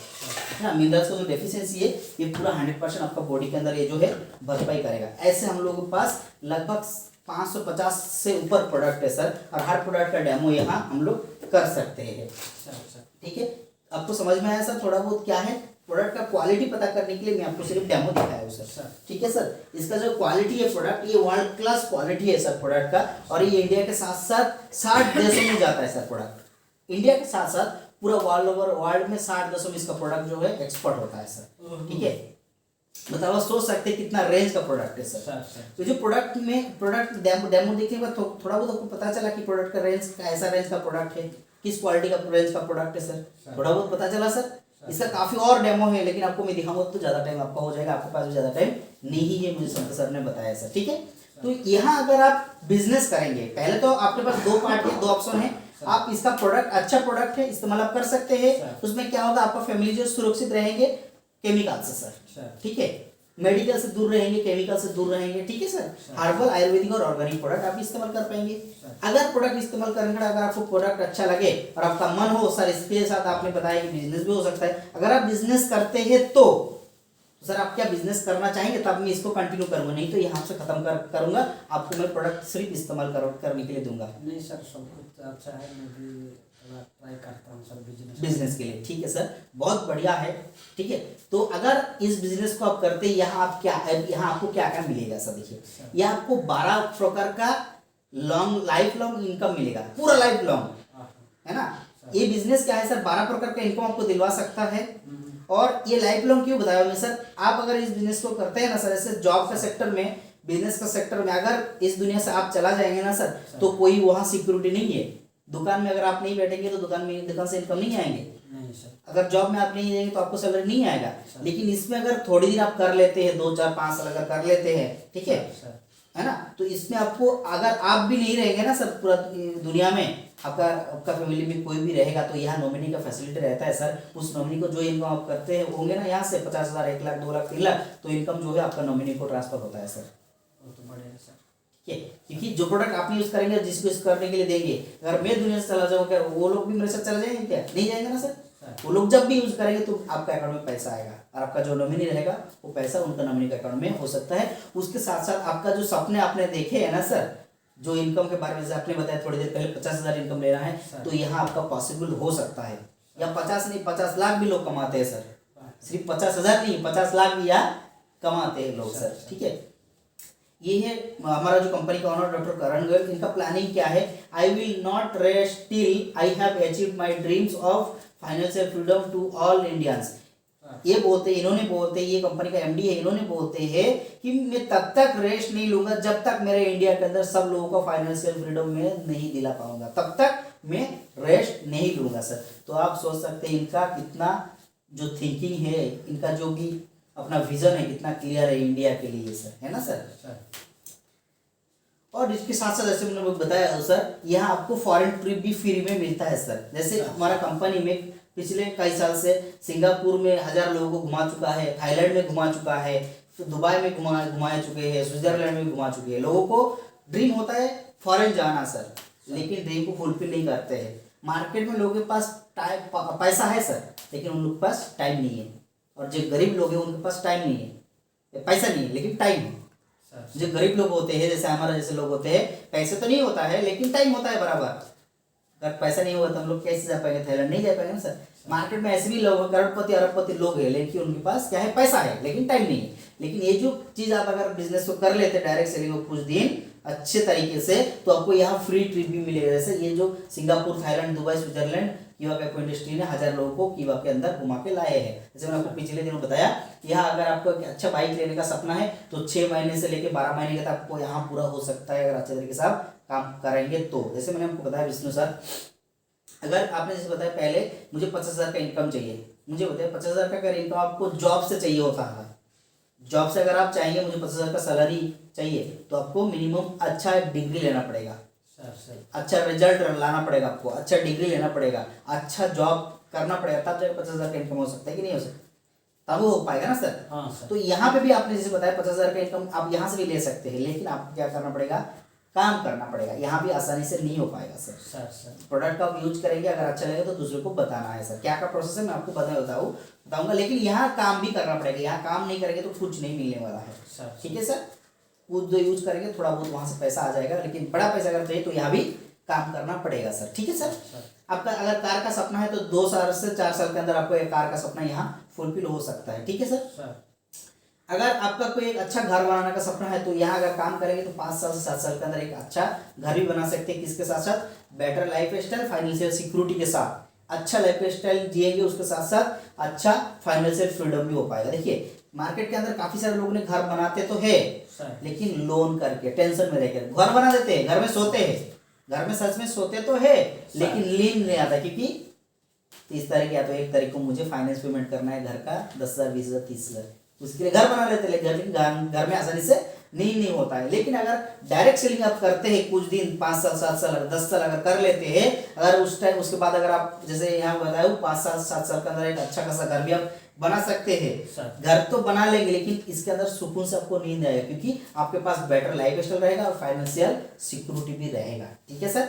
है ना। मिनरल्स का जो डेफिशिएंसी है ये पूरा 100% आपका बॉडी के अंदर ये जो है भरपाई करेगा। ऐसे हम लोगों के पास लगभग 550 से ऊपर प्रोडक्ट है सर, और हर प्रोडक्ट का डेमो यहाँ हम लोग कर सकते हैं, ठीक है। आपको समझ में आया सर थोड़ा बहुत क्या है? प्रोडक्ट का क्वालिटी पता करने के लिए मैं आपको सिर्फ डेमो दिखाया हूँ सर, ठीक है सर। इसका जो क्वालिटी है प्रोडक्ट, ये वर्ल्ड क्लास क्वालिटी है सर प्रोडक्ट का, और ये इंडिया के साथ साथ 60 देशों में जाता है सर प्रोडक्ट। इंडिया के साथ साथ पूरा वर्ल्ड में 60 देशों में इसका प्रोडक्ट जो है एक्सपोर्ट होता है सर, ठीक है। मतलब आप सोच सकते हैं कितना रेंज का प्रोडक्ट है सर। तो जो प्रोडक्ट डेमो देखने के बाद थोड़ा बहुत आपको पता चला कि प्रोडक्ट का रेंज कैसा रेंज का प्रोडक्ट है, किस क्वालिटी का रेंज का प्रोडक्ट है सर, थोड़ा बहुत पता चला सर। इसका काफी और डेमो है, लेकिन आपको मैं दिखाऊंगा तो ज्यादा टाइम आपका हो जाएगा, आपके पास भी ज्यादा टाइम नहीं है, मुझे संत सर ने बताया सर, ठीक है। तो यहाँ अगर आप बिजनेस करेंगे, पहले तो आपके पास 2 पार्ट है, 2 ऑप्शन है। आप इसका प्रोडक्ट अच्छा प्रोडक्ट है, इस्तेमाल आप कर सकते हैं। उसमें क्या होगा, आपका फैमिली जो सुरक्षित रहेंगे केमिकल से सर, ठीक है। मेडिकल से दूर रहेंगे, केमिकल से दूर रहेंगे, ठीक है सर। हर्बल, आयुर्वेदिक और ऑर्गेनिक प्रोडक्ट आप इस्तेमाल कर पाएंगे। अगर प्रोडक्ट इस्तेमाल करेंगे, अगर आपको प्रोडक्ट अच्छा लगे और आपका मन हो सर, इसके साथ आपने बताया कि बिजनेस भी हो सकता है। अगर आप बिजनेस करते हैं तो सर आप क्या बिजनेस करना चाहेंगे तब मैं इसको कंटिन्यू करूंगा, नहीं तो यहाँ से खत्म करूंगा। आपको मैं प्रोडक्ट सिर्फ इस्तेमाल करने के लिए दूंगा। नहीं सर, सब कुछ अच्छा है, मैं भी ट्राई करता हूँ सर बिजनेस के लिए, ठीक है सर, बहुत बढ़िया है, ठीक है। तो अगर इस बिजनेस को आप करते हैं, यहाँ आपको क्या क्या मिलेगा सर? देखिए यहाँ आपको 12 प्रकार का लाइफ लॉन्ग इनकम मिलेगा, पूरा लाइफ लॉन्ग, है ना। ये बिजनेस क्या है सर, 12 प्रकार का इनकम आपको दिलवा सकता है। और ये लाइफ लॉन्ग क्यों बताया मैंने सर, आप अगर इस बिजनेस को करते हैं ना सर, ऐसे जॉब का सेक्टर में, बिजनेस का सेक्टर में अगर इस दुनिया से आप चला जाएंगे ना सर, तो कोई वहाँ सिक्योरिटी नहीं है। दुकान में अगर आप नहीं बैठेंगे तो दुकान से इनकम नहीं आएंगे। नहीं सर। अगर जॉब में आप नहीं जाएंगे तो आपको सैलरी नहीं आएगा। लेकिन इसमें अगर थोड़ी दिन आप कर लेते हैं, 2 4 5 साल अगर कर लेते हैं, ठीक है ना, तो इसमें आपको, अगर आप भी नहीं रहेंगे ना सर पूरा दुनिया में, आपका फैमिली में कोई भी रहेगा, तो यहाँ नॉमिनी का फैसिलिटी रहता है सर। उस नॉमिनी को जो इनकम आप करते हैं होंगे ना यहाँ से 50,000, 1 लाख, 2 लाख, 3 लाख, तो इनकम जो है आपका नॉमिनी को ट्रांसफर होता है सर। वो तो बढ़िया सर। ठीक है, क्योंकि जो प्रोडक्ट आप यूज करेंगे, जिसको यूज करने के लिए देंगे, अगर मैं दुनिया से चला जाऊंगा, वो लोग भी मेरे साथ चले जाएंगे क्या? नहीं जाएंगे ना सर। वो लोग जब भी यूज करेंगे तो आपका अकाउंट में पैसा आएगा, और आपका जो नॉमिनी रहेगा वो पैसा उनका नॉमिनी के अकाउंट में हो सकता है। उसके साथ साथ आपका जो सपने आपने देखे है ना सर, जो इनकम के बारे में आपने बताया थोड़ी देर पहले, 50,000 इनकम ले रहा है, तो यहाँ आपका पॉसिबल हो सकता है। या 50 नहीं, 50 लाख भी लोग कमाते हैं सर। सिर्फ 50,000 नहीं, 50 लाख भी यहाँ कमाते हैं लोग सर। ठीक है, ये है हमारा जो कंपनी का ओनर डॉक्टर करण गोयल। इनका प्लानिंग क्या है, I will not rest till I have achieved my dreams of financial freedom to all Indians. ये बोलते, इन्होंने बोलते, ये कंपनी का एमडी है, इन्होंने बोलते हैं कि मैं तब तक रेस्ट नहीं लूंगा जब तक मेरे इंडिया के अंदर सब लोगों को फाइनेंशियल फ्रीडम में नहीं दिला पाऊंगा, तब तक मैं रेस्ट नहीं लूंगा सर। तो आप सोच सकते हैं इनका कितना जो थिंकिंग है, इनका जो भी अपना विजन है कितना क्लियर है इंडिया के लिए सर, है ना सर। और इसके साथ साथ जैसे मैंने बताया सर, यहाँ आपको फॉरेन ट्रिप भी फ्री में मिलता है सर। जैसे हमारा कंपनी में पिछले कई साल से सिंगापुर में 1000 लोगों को घुमा चुका है, थाईलैंड में घुमा चुका है, दुबई में घुमा चुके हैं, स्विट्जरलैंड में घुमा चुके हैं। लोगों को ड्रीम होता है फॉरेन जाना सर, लेकिन ड्रीम को फुलफिल नहीं करते हैं। मार्केट में लोगों के पास पैसा है सर, लेकिन उन लोगों के पास टाइम नहीं है। और जो गरीब लोग हैं उनके पास टाइम नहीं है, पैसा नहीं है लेकिन टाइम है। जो गरीब लोग होते हैं, जैसे हमारा जैसे लोग होते हैं, पैसे तो नहीं होता है लेकिन टाइम होता है बराबर। अगर पैसा नहीं होगा तो हम लोग कैसे जा पाएंगे थाईलैंड? नहीं जा पाएंगे ना सर। मार्केट में ऐसे भी लोग करोड़पति अरबपति लोग हैं, लेकिन उनके पास क्या है, पैसा है लेकिन टाइम नहीं है। लेकिन ये जो चीज़ आप अगर बिजनेस को कर लेते हैं डायरेक्ट सेलिंग को कुछ दिन अच्छे तरीके से, तो आपको यहाँ फ्री ट्रिप भी मिलेगा। जैसे ये जो सिंगापुर, थाईलैंड, दुबई, स्विट्जरलैंड कीवा पैको इंडस्ट्री ने 1000 लोगों को कीवा के अंदर घुमा के लाए हैं। जैसे मैंने आपको पिछले दिनों बताया, यहाँ अगर आपको एक अच्छा बाइक लेने का सपना है तो 6 महीने से लेकर 12 महीने तक आपको यहाँ पूरा हो सकता है, अगर अच्छे तरीके से आप काम करेंगे तो। जैसे मैंने आपको बताया विष्णु सर, अगर आपने जैसे बताया पहले मुझे 50,000 का इनकम चाहिए, मुझे बताया 50,000 का अगर इनकम आपको जॉब से चाहिए होता है, जॉब से अगर आप चाहेंगे मुझे 50,000 का सैलरी चाहिए, तो आपको मिनिमम अच्छा डिग्री लेना पड़ेगा, अच्छा रिजल्ट लाना पड़ेगा, आपको अच्छा डिग्री लेना पड़ेगा, अच्छा जॉब करना पड़ेगा, तब जाकर 50,000 का इनकम हो सकता है कि नहीं हो सकता? तब वो हो पाएगा ना सर। हाँ सर। तो यहाँ पे भी आपने जैसे बताया 50,000 का इनकम आप यहाँ से भी ले सकते हैं, लेकिन आपको क्या करना पड़ेगा, काम करना पड़ेगा। यहाँ भी आसानी से नहीं हो पाएगा सर। प्रोडक्ट का आप यूज करेंगे, अगर अच्छा लगेगा तो दूसरे को बताना है सर। क्या का प्रोसेस है मैं आपको बताऊंगा, लेकिन यहाँ काम भी करना पड़ेगा। यहाँ काम नहीं करेंगे तो कुछ नहीं मिलने वाला है। ठीक है सर, खुद जो यूज करेंगे थोड़ा बहुत वहाँ से पैसा आ जाएगा, लेकिन बड़ा पैसा अगर चाहिए तो यहाँ भी काम करना पड़ेगा सर। ठीक है सर। आपका अगर कार का सपना है तो 2 साल से 4 साल के अंदर आपको एक कार का सपना यहाँ फुलफिल हो सकता है। ठीक है सर। अगर आपका कोई एक अच्छा घर बनाने का सपना है तो यहाँ अगर काम करेंगे तो 5 साल से 7 साल के अंदर एक अच्छा घर भी बना सकते हैं। किसके साथ साथ? Better life style, financial security के साथ अच्छा लाइफ स्टाइल जिएंगे, उसके साथ साथ अच्छा फाइनेंशियल फ्रीडम भी हो पाएगा। देखिए मार्केट के अंदर काफी सारे लोग ने घर बनाते तो है, लेकिन लोन करके टेंशन में रहकर घर बना देते हैं, घर में सोते हैं, घर में सच में सोते तो है लेकिन नींद नहीं आता, क्योंकि 30 तारीख या तो 1 तारीख को मुझे फाइनेंस पेमेंट करना है घर का 10,000, 20,000, 30,000, उसके लिए घर बना लेते हैं, घर में आसानी से नींद नहीं होता है। लेकिन अगर डायरेक्ट सेलिंग आप करते हैं कुछ दिन, 5 साल, 7 साल, 10 साल अगर कर लेते हैं, अगर उस टाइम उसके बाद अगर आप जैसे यहाँ बताया 5 साल 7 साल के अंदर एक अच्छा खासा घर भी आप बना सकते हैं। घर तो बना लेंगे लेकिन इसके अंदर सुकून से आपको नींद आएगा, क्योंकि आपके पास बेटर लाइफ स्टाइल रहेगा और फाइनेंशियल सिक्योरिटी भी रहेगा। ठीक है सर।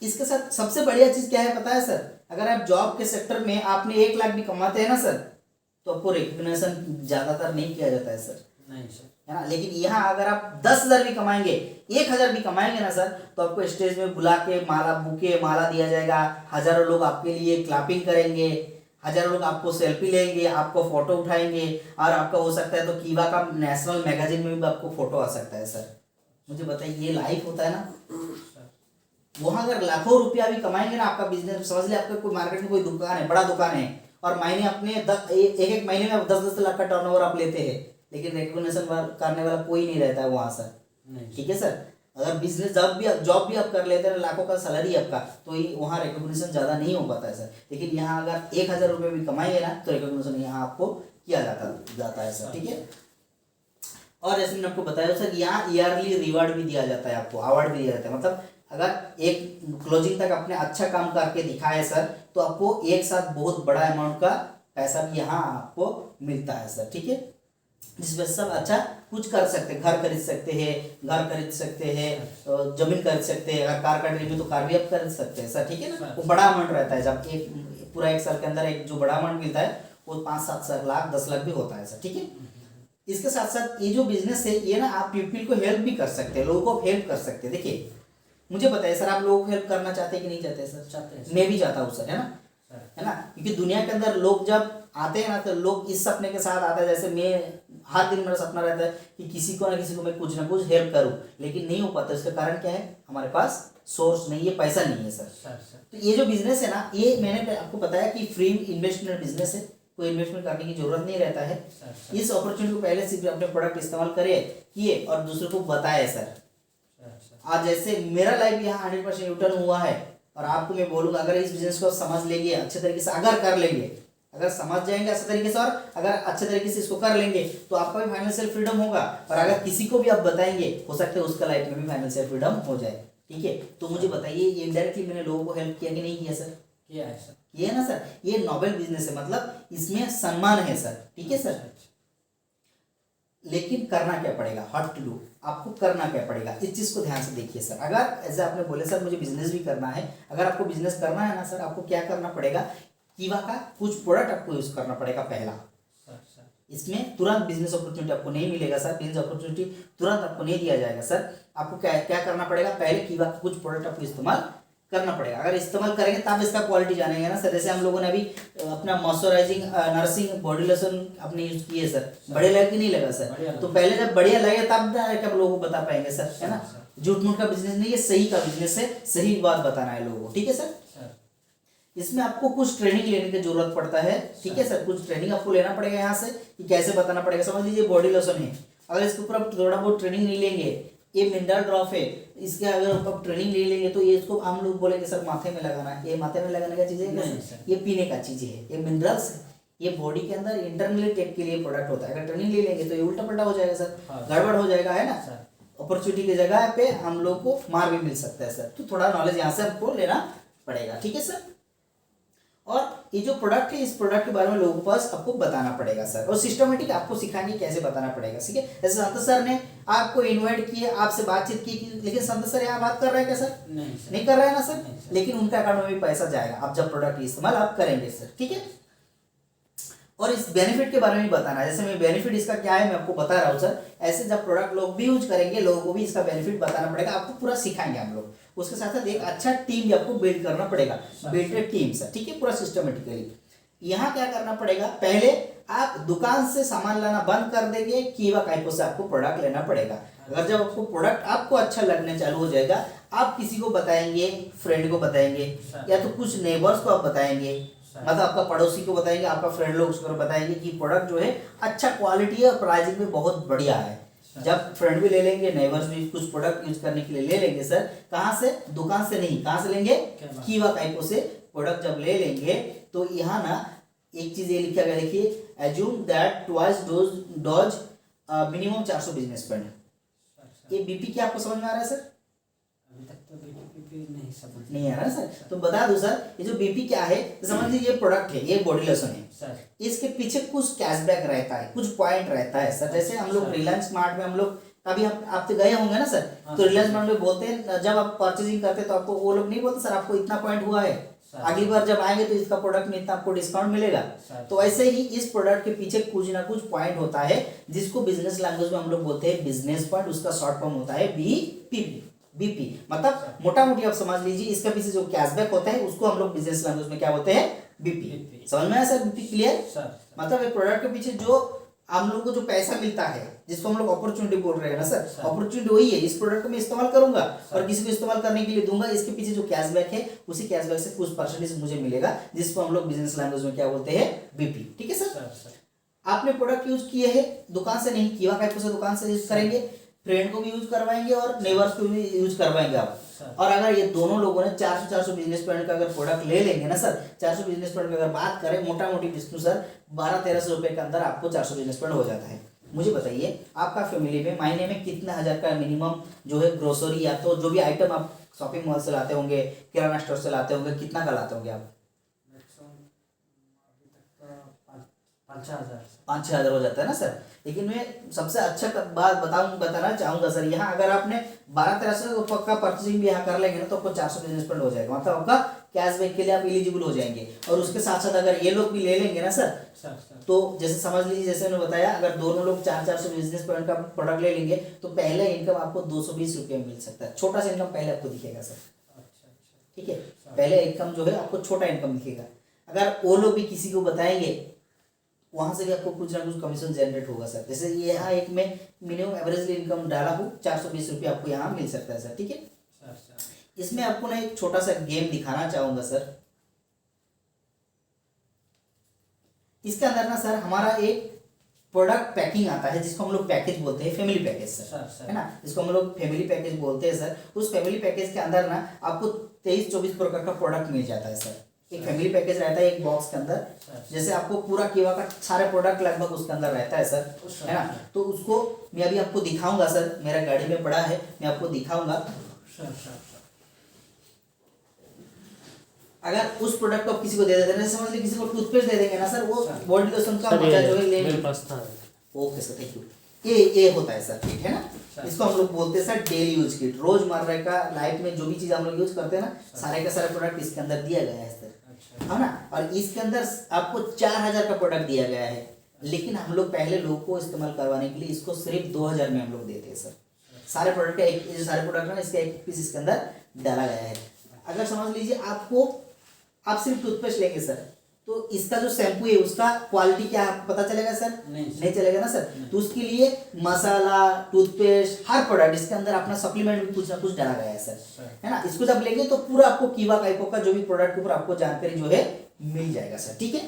इसके साथ सबसे बढ़िया चीज क्या है पता है सर? अगर आप जॉब के सेक्टर में आपने 1 लाख भी कमाते हैं ना सर, तो आपको रिकग्निशन ज्यादातर नहीं किया जाता है सर, नहीं सर, है ना। लेकिन यहाँ अगर आप 10,000 भी कमाएंगे, 1,000 भी कमाएंगे ना सर, तो आपको स्टेज में बुला के माला दिया जाएगा, हजारों लोग आपके लिए क्लैपिंग करेंगे, हजारों लोग आपको सेल्फी लेंगे, आपको फोटो उठाएंगे, और आपका हो सकता है तो कीवा का नेशनल मैगजीन में भी आपको फोटो आ सकता है सर। मुझे बताइए ये लाइफ होता है ना, वहां अगर लाखों रुपया भी कमाएंगे ना, आपका बिजनेस समझ ले, आपका कोई मार्केट में कोई दुकान है, बड़ा दुकान है, और महीने अपने एक एक महीने में 10-10 लाख का टर्नओवर आप लेते हैं, लेकिन रिकॉग्निशन करने वाला कोई नहीं रहता है वहां सर। नहीं ठीक है सर। अगर बिजनेस जॉब भी आप कर लेते हैं, लाखों का सैलरी आपका, तो वहाँ रिकॉग्निशन ज़्यादा नहीं हो पाता है सर। लेकिन यहाँ अगर 1000 रुपये भी कमाएंगे ना, तो रिकॉग्निशन यहाँ आपको किया जाता है सर। ठीक है। और जैसे मैंने आपको बताया सर, यहाँ ईयरली रिवार्ड भी दिया जाता है, आपको अवार्ड भी दिया जाता है। मतलब अगर एक क्लोजिंग तक आपने अच्छा काम करके दिखाया सर, तो आपको एक साथ बहुत बड़ा अमाउंट का पैसा भी यहाँ आपको मिलता है सर। ठीक है। जिस वजह से सब अच्छा कुछ कर सकते हैं, घर खरीद सकते हैं, जमीन खरीद सकते हैं, अगर कार का ड्रीम है तो कार भी आप खरीद सकते हैं सर। ठीक है ना। वो बड़ा अमाउंट रहता है, जब एक पूरा एक साल के अंदर एक जो बड़ा अमाउंट मिलता है वो 5-7 लाख 10 लाख भी होता है सर। ठीक है। इसके साथ साथ ये जो बिजनेस है, ये ना आप पीपल को हेल्प भी कर सकते हैं, लोगों को हेल्प कर सकते हैं। देखिए मुझे बताइए सर, आप लोगों को हेल्प करना चाहते हैं कि नहीं चाहते सर? चाहते हैं। मैं भी चाहता हूँ सर, है ना। क्योंकि दुनिया के अंदर लोग जब आते हैं ना, तो लोग इस सपने के साथ आते हैं, जैसे मैं हर दिन मेरा सपना रहता है कि किसी को ना किसी को मैं कुछ ना कुछ हेल्प करूं, लेकिन नहीं हो पाता। इसका कारण क्या है? हमारे पास सोर्स नहीं है, पैसा नहीं है सर। तो ये जो बिजनेस है ना, ये मैंने आपको बताया कि फ्री इन्वेस्टमेंट बिजनेस है, कोई इन्वेस्टमेंट करने की जरूरत नहीं रहता है। इस अपॉर्चुनिटी को पहले से अपने प्रोडक्ट इस्तेमाल किए और दूसरों को बताए सर। आज जैसे मेरा लाइफ यहाँ 100% यूटर्न हुआ है, और आपको मैं बोलूँगा अगर इस बिजनेस को समझ लेंगे अच्छे तरीके से, अगर कर लेंगे, अगर समझ जाएंगे अच्छे तरीके से, और अगर अच्छे तरीके से इसको कर लेंगे, तो आपका भी फाइनेंशियल फ्रीडम होगा। और अगर किसी को भी आप बताएंगे, हो सकता है उसका लाइफ में भी फाइनेंशियल फ्रीडम हो जाए। ठीक है। तो मुझे बताइए, ये इनडायरेक्टली मैंने लोगों को हेल्प किया कि नहीं किया सर? किया है सर। किया ना सर। ये नोबेल बिजनेस है, मतलब इसमें सम्मान है सर। ठीक है सर। लेकिन करना क्या पड़ेगा? व्हाट टू डू, आपको करना क्या पड़ेगा, इस चीज को ध्यान से देखिए सर। अगर ऐसे आपने बोले सर मुझे बिजनेस भी करना है, अगर आपको बिजनेस करना है ना सर, आपको क्या करना पड़ेगा? कीवा का कुछ प्रोडक्ट आपको यूज करना पड़ेगा पहला। इसमें तुरंत बिजनेस अपॉर्चुनिटी आपको नहीं मिलेगा सर, बिजनेस अपॉर्चुनिटी तुरंत आपको नहीं दिया जाएगा सर। आपको क्या क्या करना पड़ेगा? पहले कीवा का कुछ प्रोडक्ट आपको इस्तेमाल करना पड़ेगा। अगर इस्तेमाल करेंगे तब इसका क्वालिटी जानेंगे ना सर। जैसे हम लोगों ने अभी अपना मॉइस्चराइजिंग नर्सिंग बॉडी लोशन अपने यूज किए सर, बढ़िया लगा कि नहीं लगा सर? तो पहले जब बढ़िया लगे तब आप लोगों को बता पाएंगे सर, है ना। झूठ मूठ का बिजनेस नहीं, ये सही का बिजनेस है, सही बात बताना है लोगों को। ठीक है सर। इसमें आपको कुछ ट्रेनिंग लेने की जरूरत पड़ता है। ठीक है सर। कुछ ट्रेनिंग आपको लेना पड़ेगा यहाँ से कि कैसे बताना पड़ेगा। समझ लीजिए बॉडी लोशन है, अगर इसके ऊपर आप थोड़ा बहुत ट्रेनिंग नहीं लेंगे, ये मिनरल ड्रॉप है, इसके अगर आप ट्रेनिंग नहीं लेंगे तो ये इसको हम लोग बोलेंगे सर माथे में लगाना है। ये माथे में लगाने का चीज़ है, ये पीने का चीज़ है, ये मिनरल्स है, ये बॉडी के अंदर इंटरनली टेक के लिए प्रोडक्ट होता है। अगर ट्रेनिंग ले लेंगे तो ये उल्टा पल्टा हो जाएगा सर, गड़बड़ हो जाएगा, है ना। अपॉर्चुनिटी की जगह पे हम लोग को मार भी मिल सकता है सर। तो थोड़ा नॉलेज यहाँ से हमको लेना पड़ेगा। ठीक है सर। और ये जो प्रोडक्ट है, इस प्रोडक्ट के बारे में लोगों के पास आपको बताना पड़ेगा सर, और सिस्टमेटिक आपको सिखाएंगे कैसे बताना पड़ेगा। ठीक है। जैसे संत सर ने आपको इनवाइट किए, आपसे बातचीत की, लेकिन संत सर यहाँ बात कर रहे हैं क्या सर? नहीं कर रहे हैं ना सर। लेकिन उनका अकाउंट में भी पैसा जाएगा आप जब प्रोडक्ट इस्तेमाल आप करेंगे सर। ठीक है। और इस बेनिफिट के बारे में भी बताना है। जैसे मैं बेनिफिट इसका क्या है मैं आपको बता रहा हूँ सर। ऐसे जब प्रोडक्ट लोग भी यूज करेंगे, लोगों को भी इसका बेनिफिट बताना पड़ेगा, आपको पूरा सिखाएंगे हम लोग। उसके साथ साथ एक अच्छा टीम भी आपको बिल्ड करना पड़ेगा, बिल्डेड टीम सर। ठीक है। पूरा सिस्टमेटिकली यहाँ क्या करना पड़ेगा? पहले आप दुकान से सामान लाना बंद कर देंगे, कीवा काइपो से आपको प्रोडक्ट लेना पड़ेगा। अगर जब आपको प्रोडक्ट आपको अच्छा लगने चालू हो जाएगा, आप किसी को बताएंगे, फ्रेंड को बताएंगे, या तो कुछ नेबर्स को आप बताएंगे, मतलब आपका पड़ोसी को बताएंगे, आपका फ्रेंड लोग उसको बताएंगे कि प्रोडक्ट जो है अच्छा क्वालिटी है और प्राइसिंग भी बहुत बढ़िया है। जब फ्रेंड भी ले लेंगे, नेबर्स भी कुछ प्रोडक्ट यूज करने के लिए ले लेंगे सर। कहाँ से? दुकान से नहीं, कहाँ से लेंगे? कीवा काइपो से प्रोडक्ट जब ले लेंगे, तो यहाँ ना एक चीज ये लिखा गया, देखिए, assume that twice does minimum 400 business point. ये बीपी क्या आपको समझ में आ रहा है सर? अभी तक तो बीपी नहीं आ रहा है सर। तो बता दूं सर, ये जो बीपी क्या है, समझ लीजिए ये प्रोडक्ट है, ये बॉडी लोशन है सर। इसके पीछे कुछ कैशबैक रहता है, कुछ पॉइंट रहता है सर। जैसे हम लोग रिलायंस स्मार्ट में हम लोग कभी आप तो गए होंगे ना सर, तो रिलायंस स्मार्ट में बोलते हैं जब आप परचेजिंग करते हैं तो आपको वो लोग नहीं बोलते सर आपको इतना पॉइंट हुआ है, अगली बार जब आएंगे तो इसका प्रोडक्ट में इतना आपको डिस्काउंट मिलेगा। तो ऐसे ही इस प्रोडक्ट के पीछे कुछ ना कुछ पॉइंट होता है, जिसको बिजनेस लैंग्वेज में हम लोग बोलते हैं बिजनेस पॉइंट। उसका शॉर्ट फॉर्म होता है बीपी। मतलब मोटा मोटी आप समझ लीजिए, इसके पीछे जो कैशबैक होता है उसको हम लोग बिजनेस लैंग्वेज में क्या बोलते हैं? बीपी। समझ में आया सर? BP clear? मतलब एक प्रोडक्ट के पीछे जो हम लोग को जो पैसा मिलता है जिसको हम लोग अपॉर्चुनिटी बोल रहे हैं ना सर, अपॉर्चुनिटी वही है, इस प्रोडक्ट को मैं इस्तेमाल करूंगा और किसी को इस्तेमाल करने के लिए दूंगा, इसके पीछे जो कैशबैक है उसी कैशबैक से कुछ परसेंटेज मुझे मिलेगा, जिसको हम लोग बिजनेस लैंग्वेज में क्या बोलते हैं, बीपी। ठीक है सर। आपने प्रोडक्ट यूज किए हैं दुकान से नहीं, कीवा का पैसा दुकान से यूज करेंगे, फ्रेंड को भी यूज करवाएंगे और नेबर्स को भी यूज करवाएंगे आप। और अगर ये दोनों लोगों ने 400 बिजनेस पॉइंट का अगर प्रोडक्ट ले लेंगे ना सर, 400 बिजनेस पॉइंट की अगर बात करें मोटा मोटी विष्णु सर 1200-1300 रुपए के अंदर आपको 400 बिजनेस पॉइंट हो जाता है। मुझे बताइए आपका फैमिली में महीने में कितना हजार का मिनिमम जो है ग्रोसरी या तो जो भी आइटम आप शॉपिंग मॉल से लाते होंगे, किराना स्टोर से लाते होंगे, कितना का लाते होंगे आप? 5-6 हज़ार हो जाता है ना सर। लेकिन मैं सबसे अच्छा बात बताना चाहूंगा सर, यहाँ अगर आपने 12-1300 का परचेसिंग भी यहाँ कर लेंगे ना तो आपको 400 बिजनेस पॉइंट हो जाएगा, मतलब आपका कैशबैक के लिए आप एलिजिबल हो जाएंगे। और उसके साथ साथ अगर ये लोग भी ले लेंगे ना सर तो जैसे समझ लीजिए, जैसे मैंने बताया अगर दोनों लोग 400 बिजनेस पॉइंट का प्रोडक्ट ले लेंगे तो पहले इनकम आपको 220 रुपये मिल सकता है, छोटा सा इनकम पहले आपको दिखेगा सर। ठीक है, पहले इनकम जो है आपको छोटा इनकम दिखेगा। अगर वो लोग भी किसी को बताएंगे वहां से भी आपको कुछ ना कुछ कमीशन जनरेट होगा सर। जैसे ये यहाँ एक में मिनिमम एवरेज इनकम डाला हूँ 420 रुपये आपको यहाँ मिल सकता है सर। ठीक है, इसमें आपको ना एक छोटा सा गेम दिखाना चाहूंगा सर। इसके अंदर ना सर हमारा एक प्रोडक्ट पैकिंग आता है जिसको हम लोग पैकेज बोलते हैं, फैमिली पैकेज सर, है ना, जिसको हम लोग फैमिली पैकेज बोलते हैं सर। उस फैमिली पैकेज के अंदर ना आपको 23-24 प्रकार का प्रोडक्ट मिल जाता है सर। एक फैमिली पैकेज रहता है एक बॉक्स के अंदर, जैसे आपको पूरा कीवा का सारे प्रोडक्ट लगभग उसके अंदर रहता है सर, है ना। तो उसको मैं अभी आपको दिखाऊंगा सर, मेरा गाड़ी में पड़ा है, मैं आपको दिखाऊंगा। अगर उस प्रोडक्ट को आप किसी को दे देते हैं, समझ लीजिए किसी को टूथपेस्ट दे देंगे ना सर, वो बॉडी लोशन का मजा जो है ले मेरे पास था। Okay sir, thank you. ये होता है सर, ठीक है ना, इसको हम लोग बोलते हैं सर डेली यूज किट। रोजमर्रा का लाइफ में जो भी चीज हम लोग यूज करते हैं ना, सारे का सारे प्रोडक्ट इसके अंदर दिया गया है सर, है ना। और इसके अंदर आपको 4000 का प्रोडक्ट दिया गया है, लेकिन हम लोग पहले लोग को इस्तेमाल करवाने के लिए इसको सिर्फ 2000 में हम लोग देते हैं सर। सारे प्रोडक्ट का एक, जो सारे प्रोडक्ट है इसका एक पीस इसके अंदर डाला गया है। अगर समझ लीजिए आप सिर्फ टूथपेस्ट लेंगे सर, तो इसका जो शैम्पू है उसका क्वालिटी क्या पता चलेगा सर? नहीं चलेगा ना सर। तो उसके लिए मसाला, टूथपेस्ट, हर प्रोडक्ट इसके अंदर अपना सप्लीमेंट भी कुछ ना कुछ डाला गया है सर, है ना। इसको जब लेंगे तो पूरा आपको कीवा काइपो का जो भी प्रोडक्ट के ऊपर आपको जानकारी जो है मिल जाएगा सर। ठीक है,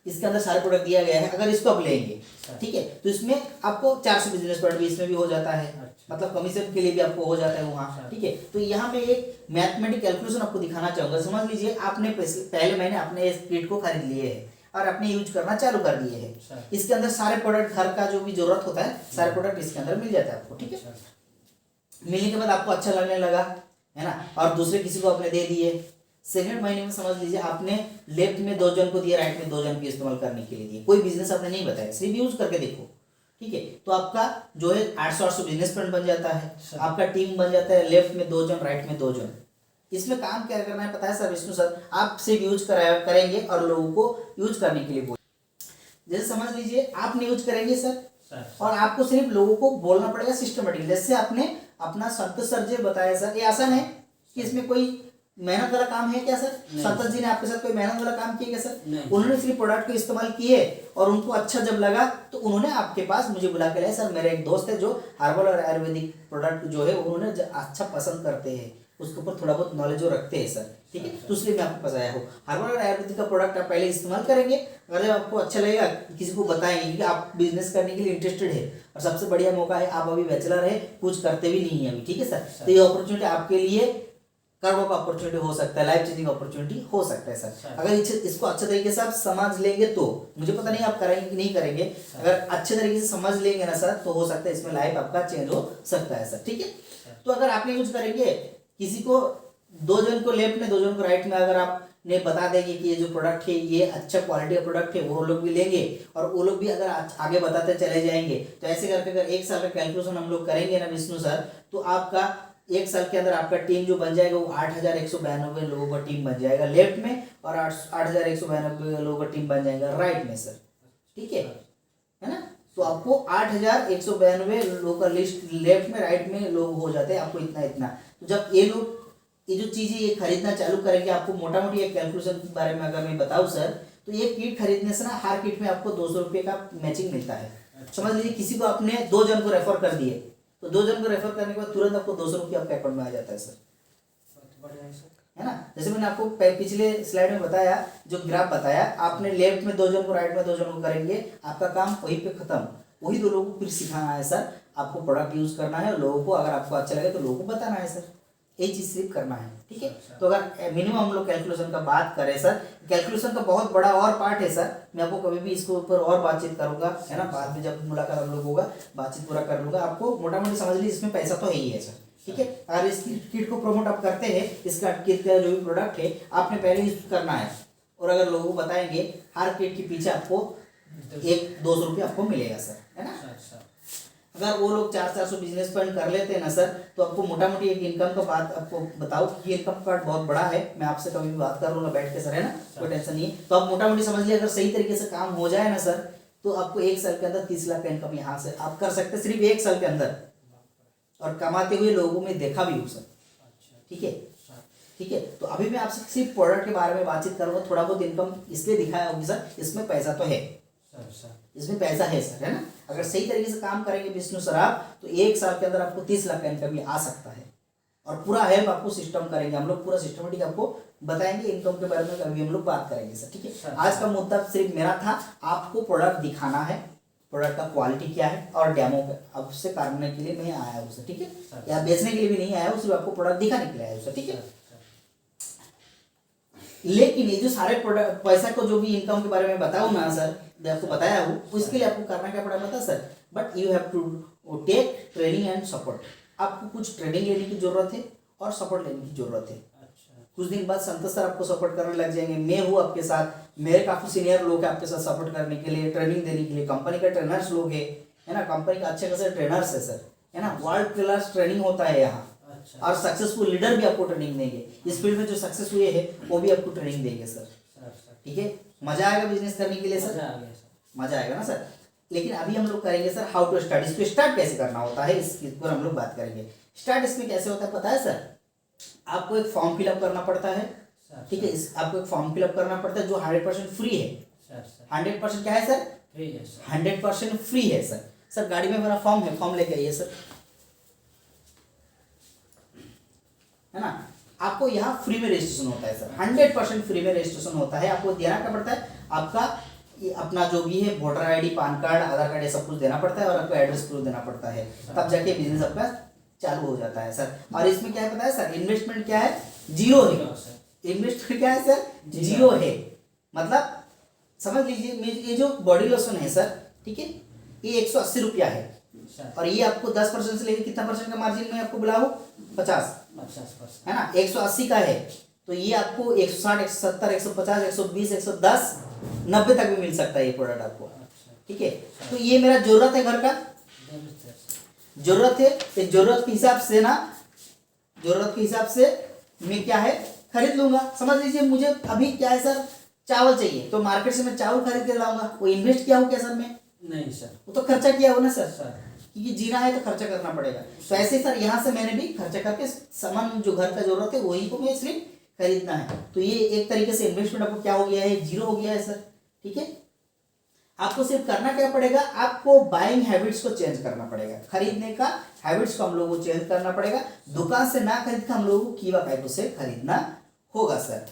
इसके अंदर सारे प्रोडक्ट दिया गया है। अगर इसको आप लेंगे, ठीक है, तो इसमें आपको 400 बिजनेस पॉइंट भी इसमें भी हो जाता है, मतलब कमीशन के लिए भी आपको हो जाता है वहाँ। ठीक है, तो यहाँ पे एक मैथमेटिक कैलकुलेशन आपको दिखाना चाहूंगा। समझ लीजिए आपने पहले महीने अपने इस किट को खरीद लिए है और आपने यूज करना चालू कर दिए है। इसके अंदर सारे प्रोडक्ट, घर का जो भी जरूरत होता है सारे प्रोडक्ट इसके अंदर मिल जाता है आपको। ठीक है, मिलने के बाद आपको अच्छा लगने लगा, है ना, और दूसरे किसी को आपने दे दिए। सेकंड महीने में समझ लीजिए आपने लेफ्ट में 2 जन को दिया, राइट में 2 जन को इस्तेमाल करने के लिए दिए। कोई बिजनेस आपने नहीं बताया, सिर्फ यूज करके देखो। ठीक है, तो आपका जो है 800 बिजनेस पॉइंट बन जाता है, आपका टीम बन जाता है, लेफ्ट में 2 जन, राइट में 2 जन। इसमें काम क्या करना है पता है सर विष्णु सर? आप सिर्फ यूज करेंगे और लोगों को यूज करने के लिए बोल, जैसे समझ लीजिए आपने यूज करेंगे सर, और आपको सिर्फ लोगों को बोलना पड़ेगा सिस्टमेटिक। जैसे आपने अपना संतोष सर जी बताया सर, ये आसान है कि इसमें कोई मेहनत वाला काम है क्या सर? संतोष जी ने आपके साथ कोई मेहनत वाला काम किया क्या सर? उन्होंने सिर्फ प्रोडक्ट को इस्तेमाल किए और उनको अच्छा जब लगा तो उन्होंने आपके पास मुझे बुला के लाए, सर मेरा एक दोस्त है जो हर्बल और आयुर्वेदिक प्रोडक्ट जो है उन्होंने अच्छा पसंद करते हैं, उसके ऊपर थोड़ा बहुत नॉलेज जो रखते हैं सर। ठीक है, तो इसलिए मैं आपको बताया हूँ हर्बल और आयुर्वेदिक का प्रोडक्ट आप पहले इस्तेमाल करेंगे, अगर आपको अच्छा लगेगा किसी को बताएंगे कि आप बिजनेस करने के लिए इंटरेस्टेड है। और सबसे बढ़िया मौका है, आप अभी बैचलर है, कुछ करते भी नहीं है अभी, ठीक है सर, तो ये अपॉर्चुनिटी आपके लिए कर्मों का अपॉर्चुनिटी हो सकता है, लाइफ चेंजिंग अपॉर्चुनिटी हो सकता है सर। अगर इसको अच्छे तरीके से आप समझ लेंगे तो, मुझे पता नहीं आप करेंगे कि नहीं करेंगे, अगर अच्छे तरीके से समझ लेंगे ना सर तो हो सकता है इसमें लाइफ आपका चेंज हो सकता है सर। ठीक है, तो अगर आपने यूज करेंगे, किसी को 2 जन को लेफ्ट में 2 जन को राइट में अगर आपने बता देंगे कि ये जो प्रोडक्ट है ये अच्छा क्वालिटी का प्रोडक्ट है, वो लोग भी लेंगे और वो लोग भी अगर आगे बताते चले जाएंगे, तो ऐसे करके अगर 1 साल का कैलकुलेशन हम लोग करेंगे ना विष्णु सर, तो आपका 1 साल के अंदर आपका टीम जो बन जाएगा वो 8192 लोगों का टीम बन जाएगा लेफ्ट में, और 8192 लोगों का टीम बन जाएगा राइट में सर। ठीक है ना, तो आपको 8192 लोगों का लिस्ट लेफ्ट में, राइट में लोग हो जाते हैं आपको इतना। तो जब ये लोग ये जो चीज़ें ये खरीदना चालू करेंगे, आपको मोटा मोटी एक कैलकुलेशन के बारे में अगर मैं बताऊँ सर, तो ये किट खरीदने से ना हर किट में आपको 200 रुपये का मैचिंग मिलता है। समझ लीजिए किसी को आपने 2 जन को रेफर कर दिए, तो 2 जन को रेफर करने के बाद तुरंत आपको 200 रुपये आपके अकाउंट में आ जाता है सर, बहुत बढ़िया है सर। है ना। जैसे मैंने आपको पिछले स्लाइड में बताया, जो ग्राफ बताया, आपने लेफ्ट में 2 जन को, राइट में 2 जन को करेंगे, आपका काम वहीं पे खत्म। वही 2 लोगों को फिर सिखाना है सर, आपको प्रोडक्ट यूज करना है, लोगों को अगर आपको अच्छा लगे तो लोगों को बताना है सर, ये चीज सिर्फ करना है, ठीक है। तो अगर मिनिमम हम लोग कैलकुलेशन का बात करें सर, कैलकुलेशन का बहुत बड़ा और पार्ट है सर, मैं आपको कभी भी इसके ऊपर और बातचीत करूंगा, है ना, बाद में जब मुलाकात हम लोग होगा बातचीत पूरा कर लूंगा। आपको मोटा मोटी समझ लीजिए इसमें पैसा तो है ही है सर, ठीक है। अगर इस किट को प्रमोट आप करते हैं, इसका किट का जो भी प्रोडक्ट है आपने पहले यूज करना है, और अगर लोगों को बताएंगे, हर किट के पीछे आपको 200 रुपये आपको मिलेगा सर, है ना। अगर वो लोग 400 बिजनेस पॉइंट कर लेते हैं ना सर, तो आपको मोटा मोटी एक इनकम का बात आपको बताओ कि इनकम पार्ट बहुत बड़ा है, मैं आपसे कभी भी बात कर लूंगा बैठ के सर, है ना, कोई टेंशन नहीं है। तो आप मोटा मोटी समझ लीजिए, अगर सही तरीके से काम हो जाए ना सर, तो आपको 1 साल के अंदर 30 लाख का इनकम यहाँ से आप कर सकते हैं, सिर्फ 1 साल के अंदर, और कमाते हुए लोगों में देखा भी हो सर, ठीक है, ठीक है। तो अभी मैं आपसे सिर्फ प्रोडक्ट के बारे में बातचीत करूंगा, थोड़ा बहुत इनकम इसलिए दिखाया होगी सर, इसमें पैसा तो है, इसमें पैसा है सर, है ना। अगर सही तरीके से काम करेंगे विष्णु सर आप, तो 1 साल के अंदर आपको 30 लाख का इनकम भी आ सकता है, और पूरा हेल्प आपको सिस्टम करेंगे हम लोग, पूरा सिस्टमेटिक आपको बताएंगे, इनकम के बारे में कभी हम लोग बात करेंगे सर, ठीक है। आज का मुद्दा सिर्फ मेरा था, आपको प्रोडक्ट दिखाना है, प्रोडक्ट का क्वालिटी क्या है, और डेमो आपसे करने के लिए मैं आया हूँ सर, ठीक है, या बेचने के लिए भी नहीं आया हूँ, सिर्फ आपको प्रोडक्ट दिखाने के लिए आया हूँ सर, ठीक है। लेकिन ये जो सारे प्रोडक्ट पैसा को जो भी इनकम के बारे में बताऊँ ना सर, मैं आपको बताया हूँ, उसके लिए आपको करना क्या पड़ा पता sir, but you have to take training and support. आपको कुछ ट्रेनिंग लेने की जरूरत है और सपोर्ट लेने की जरूरत है। कुछ दिन बाद संतोष सर आपको सपोर्ट करने लग जाएंगे, मैं हूँ आपके साथ, मेरे काफी सीनियर लोग हैं आपके साथ सपोर्ट करने के लिए, ट्रेनिंग देने के लिए, कंपनी का ट्रेनर्स लोग है ना, कंपनी का अच्छे खासे ट्रेनर्स है सर, है ना, वर्ल्ड क्लास ट्रेनिंग होता है यहाँ, और सक्सेसफुल लीडर भी आपको ट्रेनिंग देंगे, इस फील्ड में जो सक्सेस हुए हैं वो भी आपको ट्रेनिंग देंगे सर, ठीक है। मजा आएगा बिजनेस करने के लिए सर, मजा आएगा ना सर। लेकिन अभी हम लोग करेंगे सर हाउ टू स्टार्ट, इसको स्टार्ट कैसे करना होता है इसके ऊपर हम लोग बात करेंगे। स्टार्ट इसमें कैसे होता है पता है सर, आपको एक फॉर्म फिलअप करना पड़ता है, ठीक है, आपको एक फॉर्म फिलअप करना पड़ता है जो 100% फ्री है, 100% क्या है सर, 100% फ्री है सर। सर गाड़ी में मेरा फॉर्म है, फॉर्म लेके आइए सर, है ना। आपको यहाँ फ्री में रजिस्ट्रेशन होता है सर, 100% फ्री में रजिस्ट्रेशन होता है। आपको देना क्या पड़ता है, आपका अपना जो भी है वोटर आईडी, पान कार्ड, आधार कार्ड, ये सब कुछ देना पड़ता है, और आपको एड्रेस प्रूफ देना पड़ता है, तब जाके बिजनेस आपका चालू हो जाता है सर। और इसमें क्या है पता है सर, इन्वेस्टमेंट क्या है, जीरो है, इन्वेस्टमेंट क्या है सर, जीरो है। मतलब समझ लीजिए ये जो बॉडी लोशन है सर, ठीक है, ये 180 रुपया है, और ये आपको 10% से लेकर कितना परसेंट का मार्जिन में आपको बुलाओ, 50% है ना, 180 का है, तो ये आपको 160, 170, 150, 120, 110, 90 तक भी मिल सकता है ये प्रोडक्ट आपको, ठीक है। तो ये मेरा जरूरत है, घर का जरूरत है, तो जरूरत के हिसाब से ना, जरूरत के हिसाब से मैं क्या है खरीद लूंगा। समझ लीजिए मुझे अभी क्या है सर, चावल चाहिए, तो मार्केट से मैं चावल खरीद के लाऊंगा, वो इन्वेस्ट किया हो क्या सर मैं, नहीं सर, वो तो खर्चा किया हो ना सर, क्योंकि जीना है तो खर्चा करना पड़ेगा। तो ऐसे सर यहाँ से मैंने भी खर्चा करके सामान जो घर का जरूरत है वही को मैं सिर्फ खरीदना है, तो ये एक तरीके से इन्वेस्टमेंट आपको क्या हो गया है, जीरो हो गया है सर, ठीक है। आपको सिर्फ करना क्या पड़ेगा, आपको बाइंग हैबिट्स को चेंज करना पड़ेगा, खरीदने का हैबिट्स को हम लोगों को चेंज करना पड़ेगा, दुकान से ना खरीद कर हम लोगों को कीवा काइपो से खरीदना होगा सर।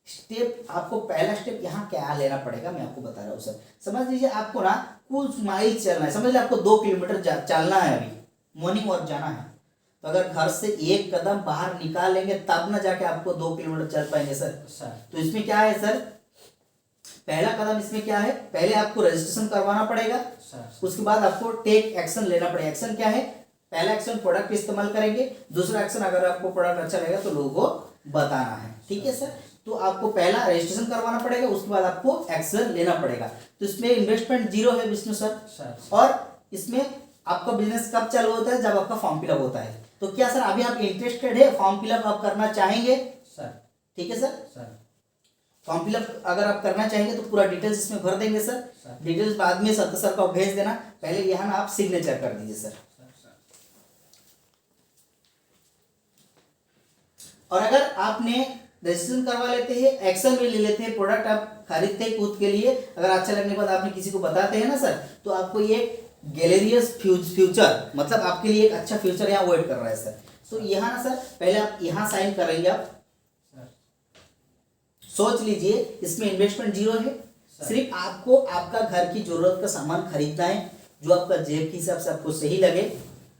स्टेप आपको पहला स्टेप यहाँ क्या लेना पड़ेगा मैं आपको बता रहा हूँ सर। समझ लीजिए आपको ना कुछ माइल चलना है, समझ लीजिए आपको 2 किलोमीटर चलना है, अभी मॉर्निंग वॉक जाना है, तो अगर घर से 1 कदम बाहर निकाल लेंगे तब ना जाके आपको 2 किलोमीटर चल पाएंगे सर। तो इसमें क्या है सर, पहला कदम इसमें क्या है, पहले आपको रजिस्ट्रेशन करवाना पड़ेगा, उसके बाद आपको टेक एक्शन लेना पड़ेगा। एक्शन क्या है, पहला एक्शन प्रोडक्ट इस्तेमाल करेंगे, दूसरा एक्शन अगर आपको प्रोडक्ट अच्छा लगेगा तो लोगों को बताना है, ठीक है सर। तो आपको पहला रजिस्ट्रेशन करवाना पड़ेगा, उसके बाद आपको एक्शन लेना पड़ेगा। तो इसमें इन्वेस्टमेंट जीरो है विष्णु सर, और इसमें आपका बिजनेस कब चालू होता है, जब आपका फॉर्म फिलअप होता है। तो क्या सर अभी आप इंटरेस्टेड है, फॉर्म फिलअप आप करना चाहेंगे सर, ठीक है सर। फॉर्म फिलअप अगर आप करना चाहेंगे तो पूरा डिटेल्स इसमें भर देंगे सर, डिटेल्स बाद में संतोष सर को भेज देना, पहले यहाँ ना आप सिग्नेचर कर दीजिए सर। और अगर आपने रजिस्ट्रेशन करवा लेते हैं, एक्शन भी ले लेते हैं, प्रोडक्ट आप खरीदते हैं खुद के लिए, अगर अच्छा लगने के बाद आपने किसी को बताते हैं ना सर, तो आपको ये गैलेरियस फ्यूचर, मतलब आपके लिए एक अच्छा फ्यूचर यहाँ वेट कर रहा है सर। तो यहाँ ना सर पहले आप यहाँ साइन करेंगे, आप सोच लीजिए इसमें इन्वेस्टमेंट जीरो है, सिर्फ आपको आपका घर की जरूरत का सामान खरीदना है जो आपका जेब के हिसाब से आपको सही लगे,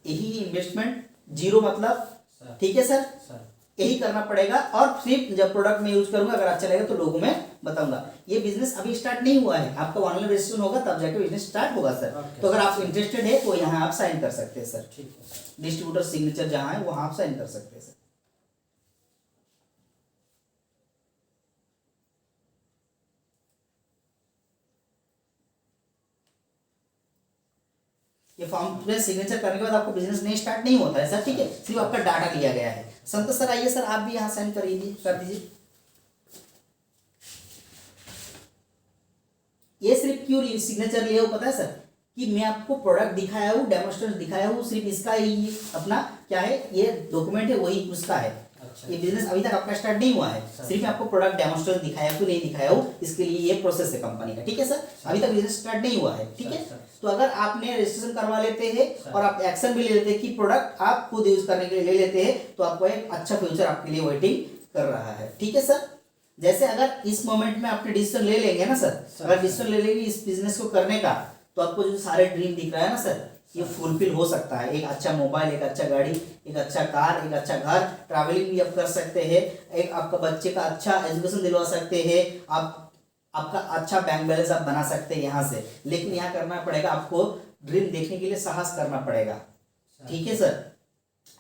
यही इन्वेस्टमेंट जीरो मतलब, ठीक है सर, यही करना पड़ेगा। और सिर्फ जब प्रोडक्ट में यूज करूंगा, अगर अच्छा लगेगा तो लोगों में बताऊंगा। ये बिजनेस अभी स्टार्ट नहीं हुआ है, आपका ऑनलाइन रजिस्ट्रेशन होगा तब जाके बिजनेस स्टार्ट होगा सर। तो अगर आप इंटरेस्टेड है तो यहाँ आप साइन कर सकते हैं सर, ठीक है सर। डिस्ट्रीब्यूटर सिग्नेचर जहाँ है वहाँ आप साइन कर सकते हैं सर। ये फॉर्म में सिग्नेचर करने के बाद आपको बिजनेस नहीं स्टार्ट नहीं होता है सर, ठीक है, सिर्फ आपका डाटा लिया गया है। संतोष सर आइए सर, आप भी यहाँ साइन कर दीजिए। ये सिर्फ क्यों सिग्नेचर लिए हो पता है सर, कि मैं आपको प्रोडक्ट दिखाया हूँ, डेमोन्स्ट्रेशन दिखाया हूँ, सिर्फ इसका ही अपना क्या है, ये डॉक्यूमेंट है वही उसका है। अच्छा। ये बिजनेस अभी तक आपका स्टार्ट नहीं हुआ है, सिर्फ मैं आपको प्रोडक्ट डेमोन्स्ट्रेशन दिखाया हूँ नहीं दिखाया हूँ, इसके लिए ये प्रोसेस है कंपनी का, ठीक है सर। अभी तक बिजनेस स्टार्ट नहीं हुआ है, ठीक है। तो अगर आपने रजिस्ट्रेशन करवा लेते हैं और आप एक्शन भी ले लेते हैं कि प्रोडक्ट आप खुद यूज करने के लिए ले लेते हैं, तो आपको एक अच्छा फ्यूचर आपके लिए वेटिंग कर रहा है, ठीक है सर। जैसे अगर इस मोमेंट में आपने डिसीजन ले लेंगे ना सर, अगर डिसीजन ले लेंगे इस बिजनेस को करने का, तो आपको जो सारे ड्रीम दिख रहा है ना सर, ये फुलफिल हो सकता है। एक अच्छा मोबाइल, एक अच्छा गाड़ी, एक अच्छा कार, एक अच्छा घर, ट्रैवलिंग भी आप कर सकते हैं, एक आपका बच्चे का अच्छा एजुकेशन दिलवा सकते हैं, आप आपका अच्छा बैंक बैलेंस आप बना सकते हैं यहाँ से। लेकिन यहाँ करना पड़ेगा आपको, ड्रीम देखने के लिए साहस करना पड़ेगा, ठीक है सर।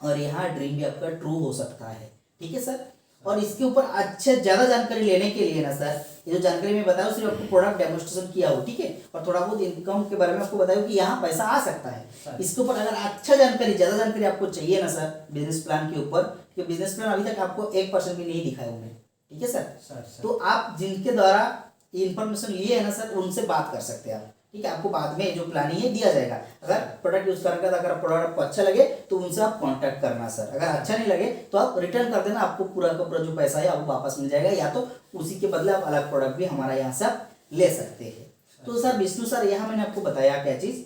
और यहाँ ड्रीम भी आपका ट्रू हो सकता है, ठीक है सर। और इसके ऊपर अच्छे ज़्यादा जानकारी लेने के लिए ना सर, ये जो जानकारी मैं बताया सिर्फ आपको प्रोडक्ट डेमोन्स्ट्रेशन किया हो, ठीक है, और थोड़ा बहुत इनकम के बारे में आपको बताया कि यहाँ पैसा आ सकता है। इसके ऊपर अगर अच्छा जानकारी, ज़्यादा जानकारी आपको चाहिए ना सर बिजनेस प्लान के ऊपर, क्योंकि बिजनेस प्लान अभी तक आपको 1% भी नहीं दिखाया हूँ मैं, ठीक है सर। तो आप जिनके द्वारा ये इन्फॉर्मेशन लिए है ना सर, उनसे बात कर सकते हैं आप, ठीक है। आपको बाद में जो प्लानिंग है दिया जाएगा। अगर प्रोडक्ट यूज करने का, अगर प्रोडक्ट आपको अच्छा लगे तो उनसे आप कांटेक्ट करना सर। अगर अच्छा नहीं लगे तो आप रिटर्न कर देना, आपको पूरा का पूरा जो पैसा है आपको वापस मिल जाएगा, या तो उसी के बदले आप अलग प्रोडक्ट भी हमारा यहाँ से आप ले सकते हैं। तो सर विष्णु सर, यहाँ मैंने आपको बताया क्या चीज़,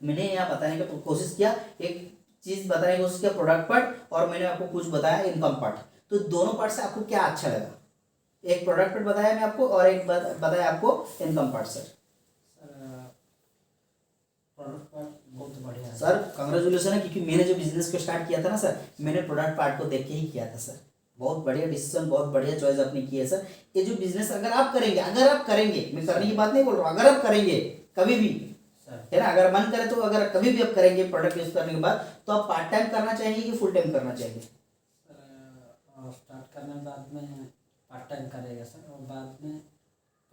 मैंने यहाँ बताने की कोशिश किया, एक चीज़ बताने की कोशिश किया प्रोडक्ट पार्ट, और मैंने आपको कुछ बताया इनकम पार्ट। तो दोनों पार्ट से आपको क्या अच्छा लगा? एक प्रोडक्ट पार्ट बताया मैं आपको और एक बताया आपको इनकम पार्ट सर। बहुत बढ़िया है सर, कांग्रेचुलेसन है, क्योंकि मैंने जो बिजनेस को स्टार्ट किया था ना सर, मैंने प्रोडक्ट पार्ट को देख के ही किया था सर। बहुत बढ़िया डिसीजन, बहुत बढ़िया चॉइस आपने की है सर। ये जो बिजनेस अगर आप करेंगे, मैं करने की बात नहीं बोल रहा हूँ, अगर आप करेंगे कभी भी, है ना, अगर मन करे तो अगर कभी भी आप करेंगे प्रोडक्ट यूज करने के बाद, तो आप पार्ट टाइम करना चाहेंगे कि फुल टाइम करना चाहेंगे? स्टार्ट करने के बाद में पार्ट टाइम करेगा सर, और बाद में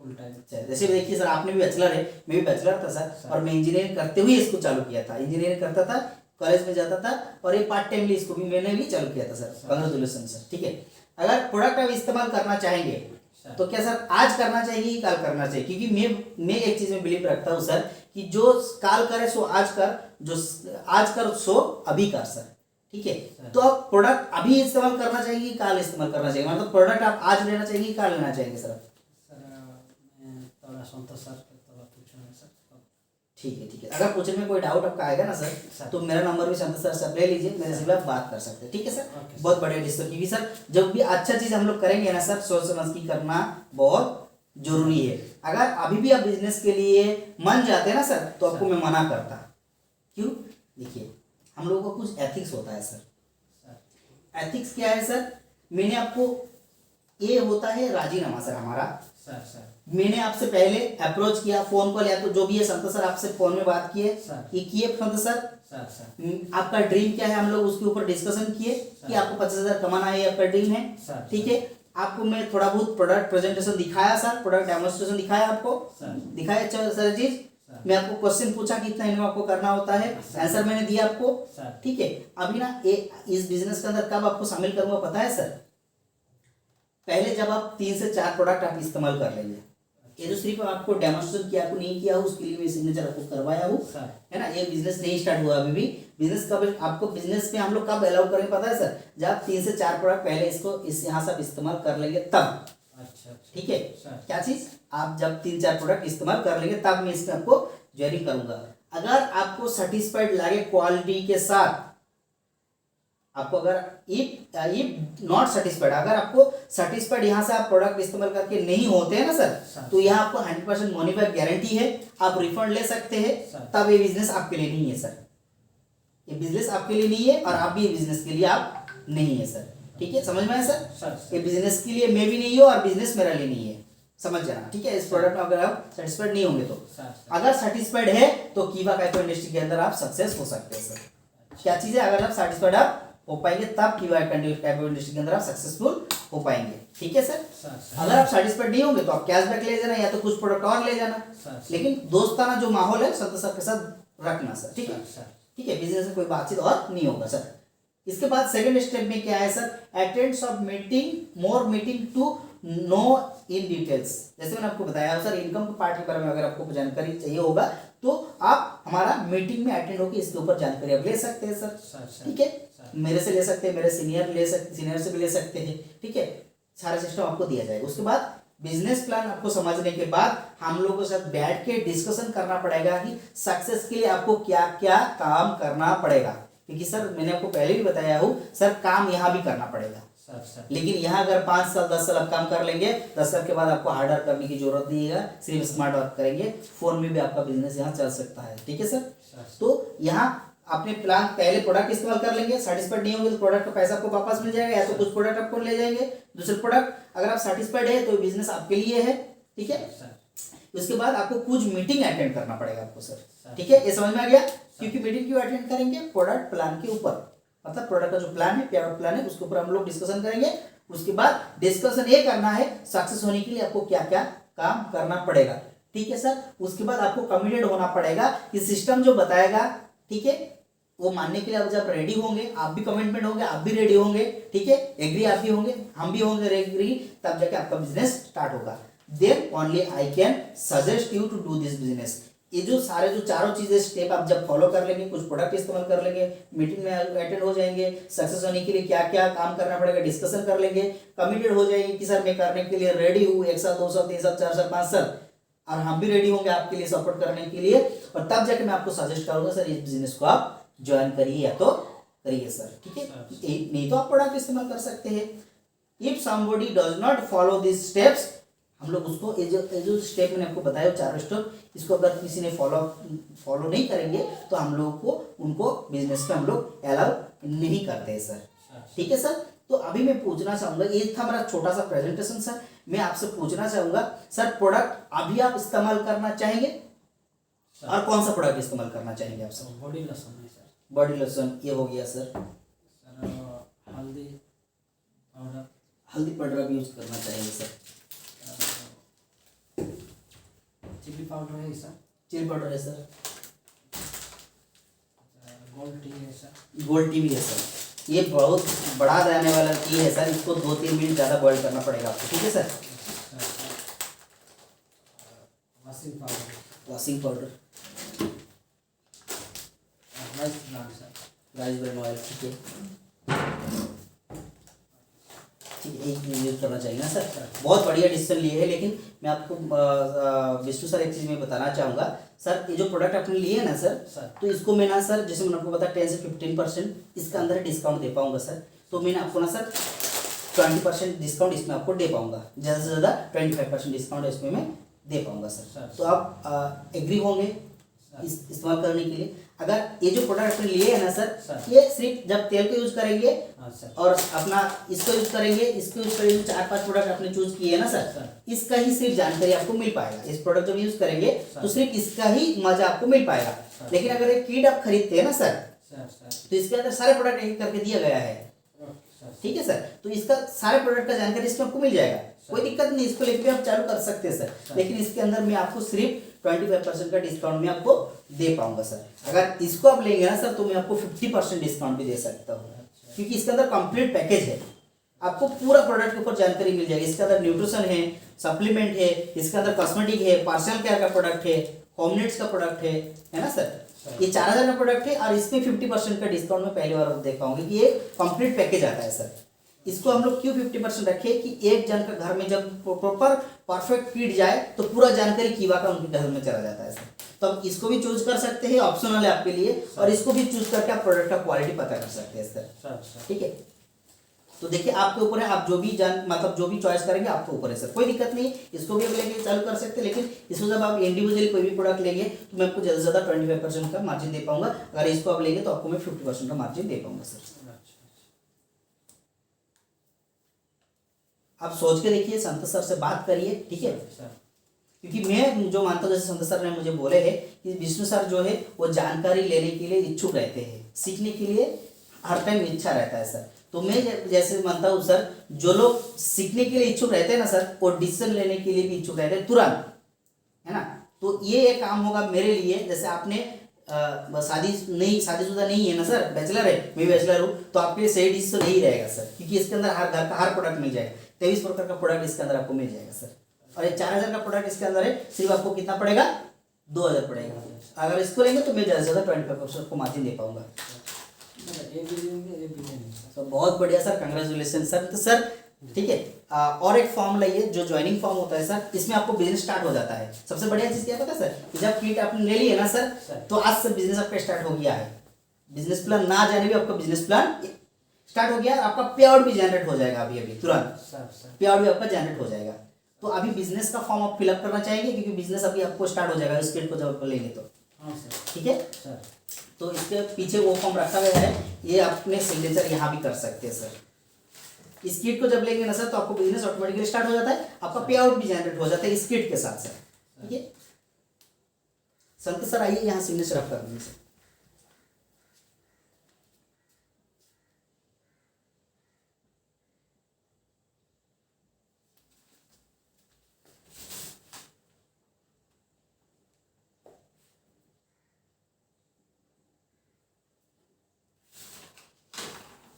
फुल टाइम। जैसे देखिए सर, आपने भी बैचलर है, मैं भी बैचलर था सर, और मैं इंजीनियरिंग करते हुए इसको चालू किया था। इंजीनियरिंग करता था, कॉलेज में जाता था, और ये पार्ट टाइमली इसको भी मैंने भी चालू किया था सर। कांग्रेचुलेसन सर, ठीक है। अगर प्रोडक्ट आप इस्तेमाल करना चाहेंगे तो क्या सर आज करना चाहिए कि कल करना चाहिए? क्योंकि मैं एक चीज में बिलीव रखता हूँ सर, कि जो काल करे सो आज कर, जो आज कर सो अभी कर सर, ठीक है। तो आप प्रोडक्ट अभी इस्तेमाल करना चाहिए कि कल इस्तेमाल करना चाहिए? मतलब प्रोडक्ट आप आज लेना चाहिए कि कल लेना चाहेंगे सर? मैं थोड़ा संतोष सर थोड़ा पूछूंगा सर। ठीक है। अगर पूछने में कोई डाउट आपका आएगा ना सर, तो मेरा नंबर भी संतोष सर से आप ले लीजिए, मेरे से भी आप बात कर सकते हैं, ठीक है सर। बहुत बढ़िया डिस्कस, क्योंकि सर जब भी अच्छा चीज हम लोग करेंगे ना सर, सोच समझ के करना बहुत जरूरी है। अगर अभी भी आप बिजनेस के लिए मन जाते हैं ना सर, तो आपको मैं मना करता। क्यों? देखिए, हम लोगों का कुछ एथिक्स होता है सर। एथिक्स क्या है सर? मैंने आपको, ये होता है राजीनामा सर हमारा। सर मैंने आपसे पहले अप्रोच किया, फोन कॉल या तो जो भी है, संतोष सर आपसे फोन में बात किए, ये किए संतोष सर, आपका ड्रीम क्या है, हम लोग उसके ऊपर डिस्कशन किए कि आपको 50,000 कमाना है, ये आपका ड्रीम है, ठीक है। आपको मैं थोड़ा बहुत प्रोडक्ट प्रेजेंटेशन दिखाया सर, प्रोडक्ट डेमोन्स्ट्रेशन दिखाया आपको, दिखाया सर चीज। मैं आपको क्वेश्चन पूछा कि इतना इनकम आपको करना होता है, आंसर मैंने दिया आपको, ठीक है। अभी ना इस बिजनेस के अंदर कब आपको शामिल करूंगा पता है सर? पहले जब आप 3 से 4 प्रोडक्ट आप इस्तेमाल कर लेंगे, ये जो सिर्फ आपको डेमोन्स्ट्रेशन किया, आपको नहीं किया हो, उसके लिए मैं सिग्नेचर आपको करवाया हूँ, सर। है ना। ये बिजनेस नहीं स्टार्ट हुआ अभी भी। बिजनेस कब आपको बिजनेस में हम लोग कब अलाउ करेंगे पता है सर? जब आप 3 से 4 प्रोडक्ट पहले इसको इस यहाँ से आप इस्तेमाल कर लेंगे तब। अच्छा, ठीक है सर। क्या चीज? आप जब 3-4 प्रोडक्ट इस्तेमाल कर लेंगे तब मैं इसमें आपको ज्वाइनिंग करूंगा। अगर आपको सेटिस्फाइड लगे क्वालिटी के साथ, आपको अगर इफ नॉट सेटिस्फाइड, अगर आपको सेटिस्फाइड यहाँ से आप प्रोडक्ट इस्तेमाल करके नहीं होते हैं ना सर, तो यहाँ आपको 100% मनी बैक गारंटी है, आप रिफंड ले सकते हैं। तब ये बिजनेस आपके लिए नहीं है सर, ये बिजनेस आपके लिए नहीं है और आप भी ये बिजनेस के लिए आप नहीं है सर। ठीक है, समझ में आया सर? ये बिजनेस के लिए मैं भी नहीं हूँ और बिजनेस मेरा लिए नहीं है, समझ जाना। ठीक है, इस प्रोडक्ट में अगर आप सेटिस्फाइड नहीं होंगे तो, अगर सेटिस्फाइड है तो कीवा काइको इंडस्ट्री के अंदर आप सक्सेस हो सकते हैं सर। क्या चीज है? अगर आप सेटिस्फाइड आप हो पाएंगे तब कीवा काइको इंडस्ट्री के अंदर आप सक्सेसफुल हो पाएंगे। ठीक है सर? अगर आप सेटिस्फाइड नहीं होंगे तो आप कैशबैक ले जाना या तो कुछ प्रोडक्ट और ले जाना, लेकिन दोस्ताना जो माहौल है संतोष सर के साथ रखना सर। ठीक है, ठीक है, बिजनेस में कोई बातचीत और नहीं होगा सर। इसके बाद सेकंड स्टेप में क्या है sir? Attend of meeting, more meeting to know in details. जैसे मैंने आपको बताया सर, इनकम के पार्ट के बारे में अगर आपको जानकारी चाहिए होगा तो आप हमारा मीटिंग में अटेंड होकर इसके ऊपर जानकारी आप ले सकते हैं सर। ठीक है, मेरे से ले सकते हैं, मेरे सीनियर से भी ले सकते हैं। ठीक है, सारा सिस्टम आपको दिया जाएगा। उसके बाद बिजनेस प्लान आपको समझने के बाद हम लोगों के साथ बैठ के डिस्कशन करना पड़ेगा कि सक्सेस के लिए आपको क्या क्या काम करना पड़ेगा। क्योंकि सर मैंने आपको पहले भी बताया हूँ सर, काम यहाँ भी करना पड़ेगा सर। लेकिन यहाँ अगर 5 साल 10 साल आप काम कर लेंगे, 10 साल के बाद आपको हार्ड वर्क करने की जरूरत नहीं है, सिर्फ स्मार्ट वर्क करेंगे, फोन में भी आपका बिजनेस यहाँ चल सकता है। ठीक है सर? तो यहाँ अपने प्लान पहले प्रोडक्ट इस्तेमाल कर लेंगे, सेटिस्फाइड नहीं होंगे तो प्रोडक्ट का पैसा आपको वापस मिल जाएगा, या तो कुछ प्रोडक्ट आपको ले जाएंगे, दूसरे प्रोडक्ट अगर आप सेटिस्फाइड है तो बिजनेस आपके लिए है। ठीक है, उसके बाद आपको कुछ मीटिंग अटेंड करना पड़ेगा आपको सर। ठीक है, ये समझ में आ गया? क्योंकि मीटिंग क्यों अटेंड करेंगे? प्रोडक्ट प्लान के ऊपर, मतलब प्रोडक्ट का जो प्लान है, प्रोडक्ट प्लान है, उसके ऊपर हम लोग डिस्कशन करेंगे। उसके बाद डिस्कशन ये करना है सक्सेस होने के लिए आपको क्या क्या काम करना पड़ेगा। ठीक है सर? उसके बाद आपको कमिटेड होना पड़ेगा कि सिस्टम जो बताएगा, ठीक है, वो मानने के लिए आप जब रेडी होंगे, आप भी कमिटमेंट होंगे, आप भी रेडी होंगे, ठीक है, एग्री आप भी होंगे, हम भी होंगे एग्री, तब जाके आपका बिजनेस स्टार्ट होगा। Then only I can suggest you to do this business. ये जो सारे जो चारों चीजें स्टेप आप जब फॉलो कर लेंगे, कुछ प्रोडक्ट इस्तेमाल कर लेंगे, मीटिंग में अटेंड हो जाएंगे, सक्सेस होने के लिए क्या क्या काम करना पड़ेगा डिस्कशन कर लेंगे, कमिटेड हो जाएंगे कि सर मैं करने के लिए रेडी हूँ, 1 साल 2 साल 3 साल 4 साल 5 साल, और हम भी रेडी होंगे आपके लिए सपोर्ट करने के लिए, और तब जाके मैं आपको सजेस्ट करूंगा सर इस बिजनेस को आप ज्वाइन करिए या तो करिए सर। ठीक है, नहीं तो आप प्रोडक्ट इस्तेमाल कर सकते हैं। If somebody does not follow this steps, हम लोग उसको ये जो स्टेप मैंने आपको बताया 4 स्टेप, इसको अगर किसी ने फॉलो नहीं करेंगे तो हम लोग को उनको बिजनेस में हम लोग अलाउ नहीं करते हैं सर। ठीक है सर? तो अभी मैं पूछना चाहूंगा, ये था मेरा छोटा सा प्रेजेंटेशन सर, मैं आपसे पूछना चाहूंगा सर, प्रोडक्ट अभी आप इस्तेमाल करना चाहेंगे और कौन सा प्रोडक्ट इस्तेमाल करना चाहेंगे आप सर? बॉडी लोशन है सर। बॉडी लोशन ये हो गया सर। हल्दी पाउडर, हल्दी पाउडर आप यूज करना चाहेंगे सर। चिली पाउडर है सर। चिली पाउडर है सर। गोल्ड टी है सर। गोल्ड टी भी है सर। ये बहुत बढ़ा जाने वाला टी है सर, इसको 2-3 मिनट ज़्यादा बॉईल करना पड़ेगा आपको। ठीक है sir? Washing powder. Washing powder, rice brand sir. Rice bran oil, ठीक है, ठीक है, एक यूज करना चाहिए ना सर। बहुत बढ़िया डिसीजन लिए है, लेकिन मैं आपको विष्णु सर एक चीज़ मैं बताना चाहूँगा सर, ये जो प्रोडक्ट आपने लिए है ना सर, तो इसको मैं ना सर, जैसे मैंने आपको बताया 10 से 15% इसका अंदर डिस्काउंट दे पाऊँगा सर। तो मैंने आपको ना सर 20% डिस्काउंट इसमें आपको दे पाऊँगा, ज़्यादा से ज़्यादा 25% डिस्काउंट इसमें मैं दे पाऊँगा सर। तो आप एग्री होंगे इस्तेमाल करने के लिए? अगर ये जो प्रोडक्ट आपने लिए है ना सर, ये सिर्फ जब तेल को यूज करेंगे और अपना इसको यूज करेंगे, इसको यूज करेंगे, 4-5 प्रोडक्ट आपने चूज किए है ना सर, इसका ही सिर्फ जानकारी आपको मिल पाएगा। इस प्रोडक्ट जब यूज करेंगे तो सिर्फ इसका ही मजा आपको मिल पाएगा। लेकिन अगर एक किट आप खरीदते हैं ना सर, तो इसके अंदर सारे प्रोडक्ट एक करके दिया गया है। ठीक है सर? तो इसका सारे प्रोडक्ट का जानकारी इसमें आपको मिल जाएगा, कोई दिक्कत नहीं, इसको लेकर आप चालू कर सकते हैं सर। लेकिन इसके अंदर मैं आपको सिर्फ 25% का डिस्काउंट में आपको दे पाऊंगा सर। अगर इसको आप लेंगे ना सर, तो मैं आपको 50% डिस्काउंट भी दे सकता हूँ, क्योंकि इसके अंदर कंप्लीट पैकेज है। आपको पूरा प्रोडक्ट के ऊपर जानकारी मिल जाएगी। इसके अंदर न्यूट्रिशन है, सप्लीमेंट है, इसके अंदर कॉस्मेटिक है, पर्सनल केयर का प्रोडक्ट है, होम नीड्स का प्रोडक्ट है ना सर। ये 4000 का प्रोडक्ट है और इसमें 50% का डिस्काउंट में पहली बार देख पाऊंगी कि ये कंप्लीट पैकेज आता है सर। इसको हम लोग क्यों 50% रखे कि एक जन का घर में जब प्रॉपर परफेक्ट किट जाए तो पूरा जानकारी कीवा का उनके घर में चला जाता है सर। तो आप इसको भी चूज कर सकते हैं, ऑप्शनल है आपके लिए, और इसको भी चूज करके आप प्रोडक्ट का क्वालिटी पता कर सकते हैं सर। ठीक है, तो देखिए आपके ऊपर है, आप जो भी मतलब जो भी चॉइस करेंगे आपके ऊपर है सर, कोई दिक्कत नहीं। इसको भी आप लेके चालू कर सकते हैं, लेकिन इसको जब आप इंडिविजुअली कोई भी प्रोडक्ट लेंगे तो मैं आपको ज़्यादा से ज़्यादा 25% का मार्जिन दे पाऊंगा। अगर इसको आप लेंगे तो आपको मैं 50% का मार्जिन दे पाऊंगा सर। आप सोच के देखिए, संतोष सर से बात करिए, ठीक है। क्योंकि मैं जो मानता हूँ, जैसे संतोष सर ने मुझे बोले है कि विष्णु सर जो है वो जानकारी लेने के लिए इच्छुक रहते हैं, सीखने के लिए हर टाइम इच्छा रहता है सर। तो मैं जैसे मानता हूँ सर, जो लोग सीखने के लिए इच्छुक रहते हैं ना सर, वो डिसीजन लेने के लिए भी इच्छुक रहते हैं तुरंत, है ना। तो ये एक काम होगा मेरे लिए, जैसे आपने शादीशुदा नहीं है ना सर, बैचलर है, मैं भी बैचलर हूँ, तो आपके लिए सही डिसीजन नहीं रहेगा सर, क्योंकि इसके अंदर हर घर का हर प्रोडक्ट मिल जाएगा। 23 प्रकार का प्रोडक्ट इसके अंदर आपको मिल जाएगा सर। और ये 4000 का प्रोडक्ट इसके अंदर है, सिर्फ आपको कितना पड़ेगा, 2000 पड़ेगा। अगर इसको लेंगे तो मैं ज़्यादा से ज़्यादा 25% को मार्जिन दे पाऊंगा। तो बहुत बढ़िया सर, कंग्रेचुलेसन सर। तो सर ठीक है, और एक फॉर्म लाइए जो ज्वाइनिंग फॉर्म होता है सर, इसमें आपको बिजनेस स्टार्ट हो जाता है। सबसे बढ़िया चीज़ क्या पता है सर, कि जब किट आपने ले ली है ना सर, तो आज से बिजनेस आपका स्टार्ट हो गया है। बिजनेस प्लान ना जाने भी आपका बिजनेस प्लान स्टार्ट हो गया, आपका पे आउट भी जनरेट हो जाएगा अभी तुरंत, पे आउट भी आपका जनरेट हो जाएगा। तो अभी बिजनेस का फॉर्म आप फिलअप करना चाहेंगे, क्योंकि बिजनेस अभी आपको स्टार्ट हो जाएगा इस किट को जब आप लेंगे तो। ठीक है सर, तो इसके पीछे वो फॉर्म रखा गया है, ये अपने सिग्नेचर यहाँ भी कर सकते हैं सर। इस किट को जब लेंगे ना सर, तो आपको बिजनेस ऑटोमेटिकली स्टार्ट हो जाता है, आपका पे आउट भी जनरेट हो जाता है इस किट के साथ सर। ठीक है संत सर, आइए यहाँ सिग्नेचर आप कर दीजिए सर।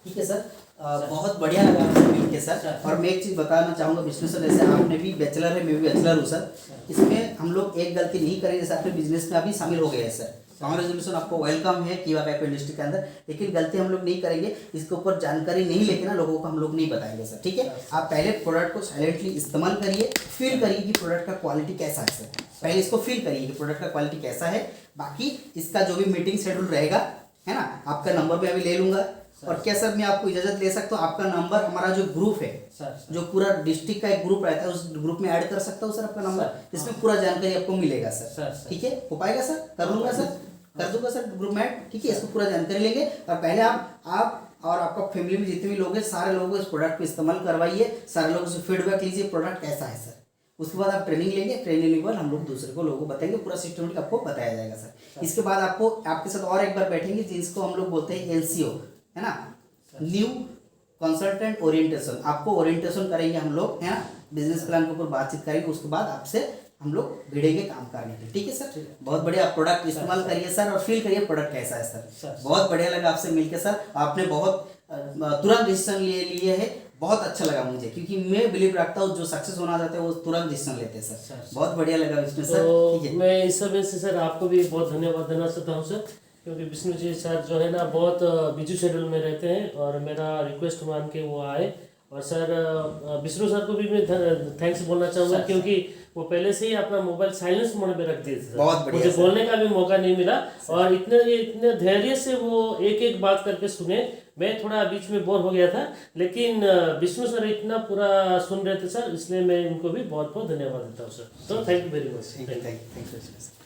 ठीक है सर, बहुत बढ़िया लगा आपसे मिलके सर। और मैं एक चीज़ बताना चाहूँगा विष्णु सर, जैसे आपने भी बैचलर है, मैं भी बैचलर हूँ सर, इसमें हम लोग एक गलती नहीं करेंगे। जैसे आपने बिजनेस में अभी शामिल हो गए हैं सर, कांग्रेचुलेसन, आपको वेलकम है कीवा का इंडस्ट्री के अंदर। लेकिन गलती हम लोग नहीं करेंगे, इसके ऊपर जानकारी नहीं लेके ना लोगों को हम लोग नहीं बताएंगे सर। ठीक है, आप पहले प्रोडक्ट को साइलेंटली इस्तेमाल करिए, फील करिए कि प्रोडक्ट का क्वालिटी कैसा है सर। पहले इसको फील करिए कि प्रोडक्ट का क्वालिटी कैसा है। बाकी इसका जो भी मीटिंग शेड्यूल रहेगा, है ना, आपका नंबर मैं अभी ले लूँगा। और क्या सर मैं आपको इजाजत ले सकता हूँ, आपका नंबर हमारा जो ग्रुप है सर, जो पूरा डिस्ट्रिक्ट का एक ग्रुप रहता है, उस ग्रुप में ऐड कर सकता हूँ सर आपका नंबर, जिसमें पूरा जानकारी आपको मिलेगा सर। ठीक है, हो पाएगा सर? कर लूँगा सर, कर दूंगा सर ग्रुप में ऐड। ठीक है, इसको पूरा जानकारी लेंगे और पहले आप और आपका फैमिली में जितने भी लोग हैं, सारे लोगों को इस प्रोडक्ट को इस्तेमाल करवाइए, सारे लोगों से फीडबैक लीजिए प्रोडक्ट कैसा है सर। उसके बाद आप ट्रेनिंग लेंगे, ट्रेनिंग लेने के बाद हम लोग दूसरे को लोगों को बताएंगे, पूरा सिस्टमेटिक आपको बताया जाएगा सर। इसके बाद आपको आपके साथ और एक बार बैठेंगे, जिसको हम लोग बोलते हैं LCO, है ना, न्यू कंसल्टेंट ओरिएंटेशन। आपको ओरिएंटेशन करेंगे हम लोग, है ना, बिजनेस प्लान के ऊपर बातचीत करेंगे, उसके बाद आपसे हम लोग भिड़ेंगे काम करने के। ठीक है सर, बहुत बढ़िया, प्रोडक्ट इस्तेमाल करिए सर और फील करिए प्रोडक्ट कैसा है सर। बहुत बढ़िया लगा आपसे मिलके सर, आपने बहुत तुरंत डिसीजन लिए है, बहुत अच्छा लगा मुझे, क्योंकि मैं बिलीव रखता हूँ जो सक्सेस होना चाहते हैं वो तुरंत डिसीजन लेते हैं सर। बहुत बढ़िया लगा विष्णु सर। तो मैं इस समय से सर आपको भी बहुत धन्यवाद देना चाहता हूँ सर, क्योंकि विष्णु जी सर जो है ना बहुत बिजी शेड्यूल में रहते हैं और मेरा रिक्वेस्ट मान के वो आए। और सर विष्णु सर को भी मैं थैंक्स बोलना चाहूँगा, क्योंकि वो पहले से ही अपना मोबाइल साइलेंस मोड में रख दिए थे, मुझे बोलने का भी मौका नहीं मिला। और इतने धैर्य से वो एक एक बात करके सुने। मैं थोड़ा बीच में बोर हो गया था, लेकिन विष्णु सर इतना पूरा सुन रहे थे सर, इसलिए मैं उनको भी बहुत बहुत धन्यवाद देता हूँ सर। तो thank you very much. Thank you sir.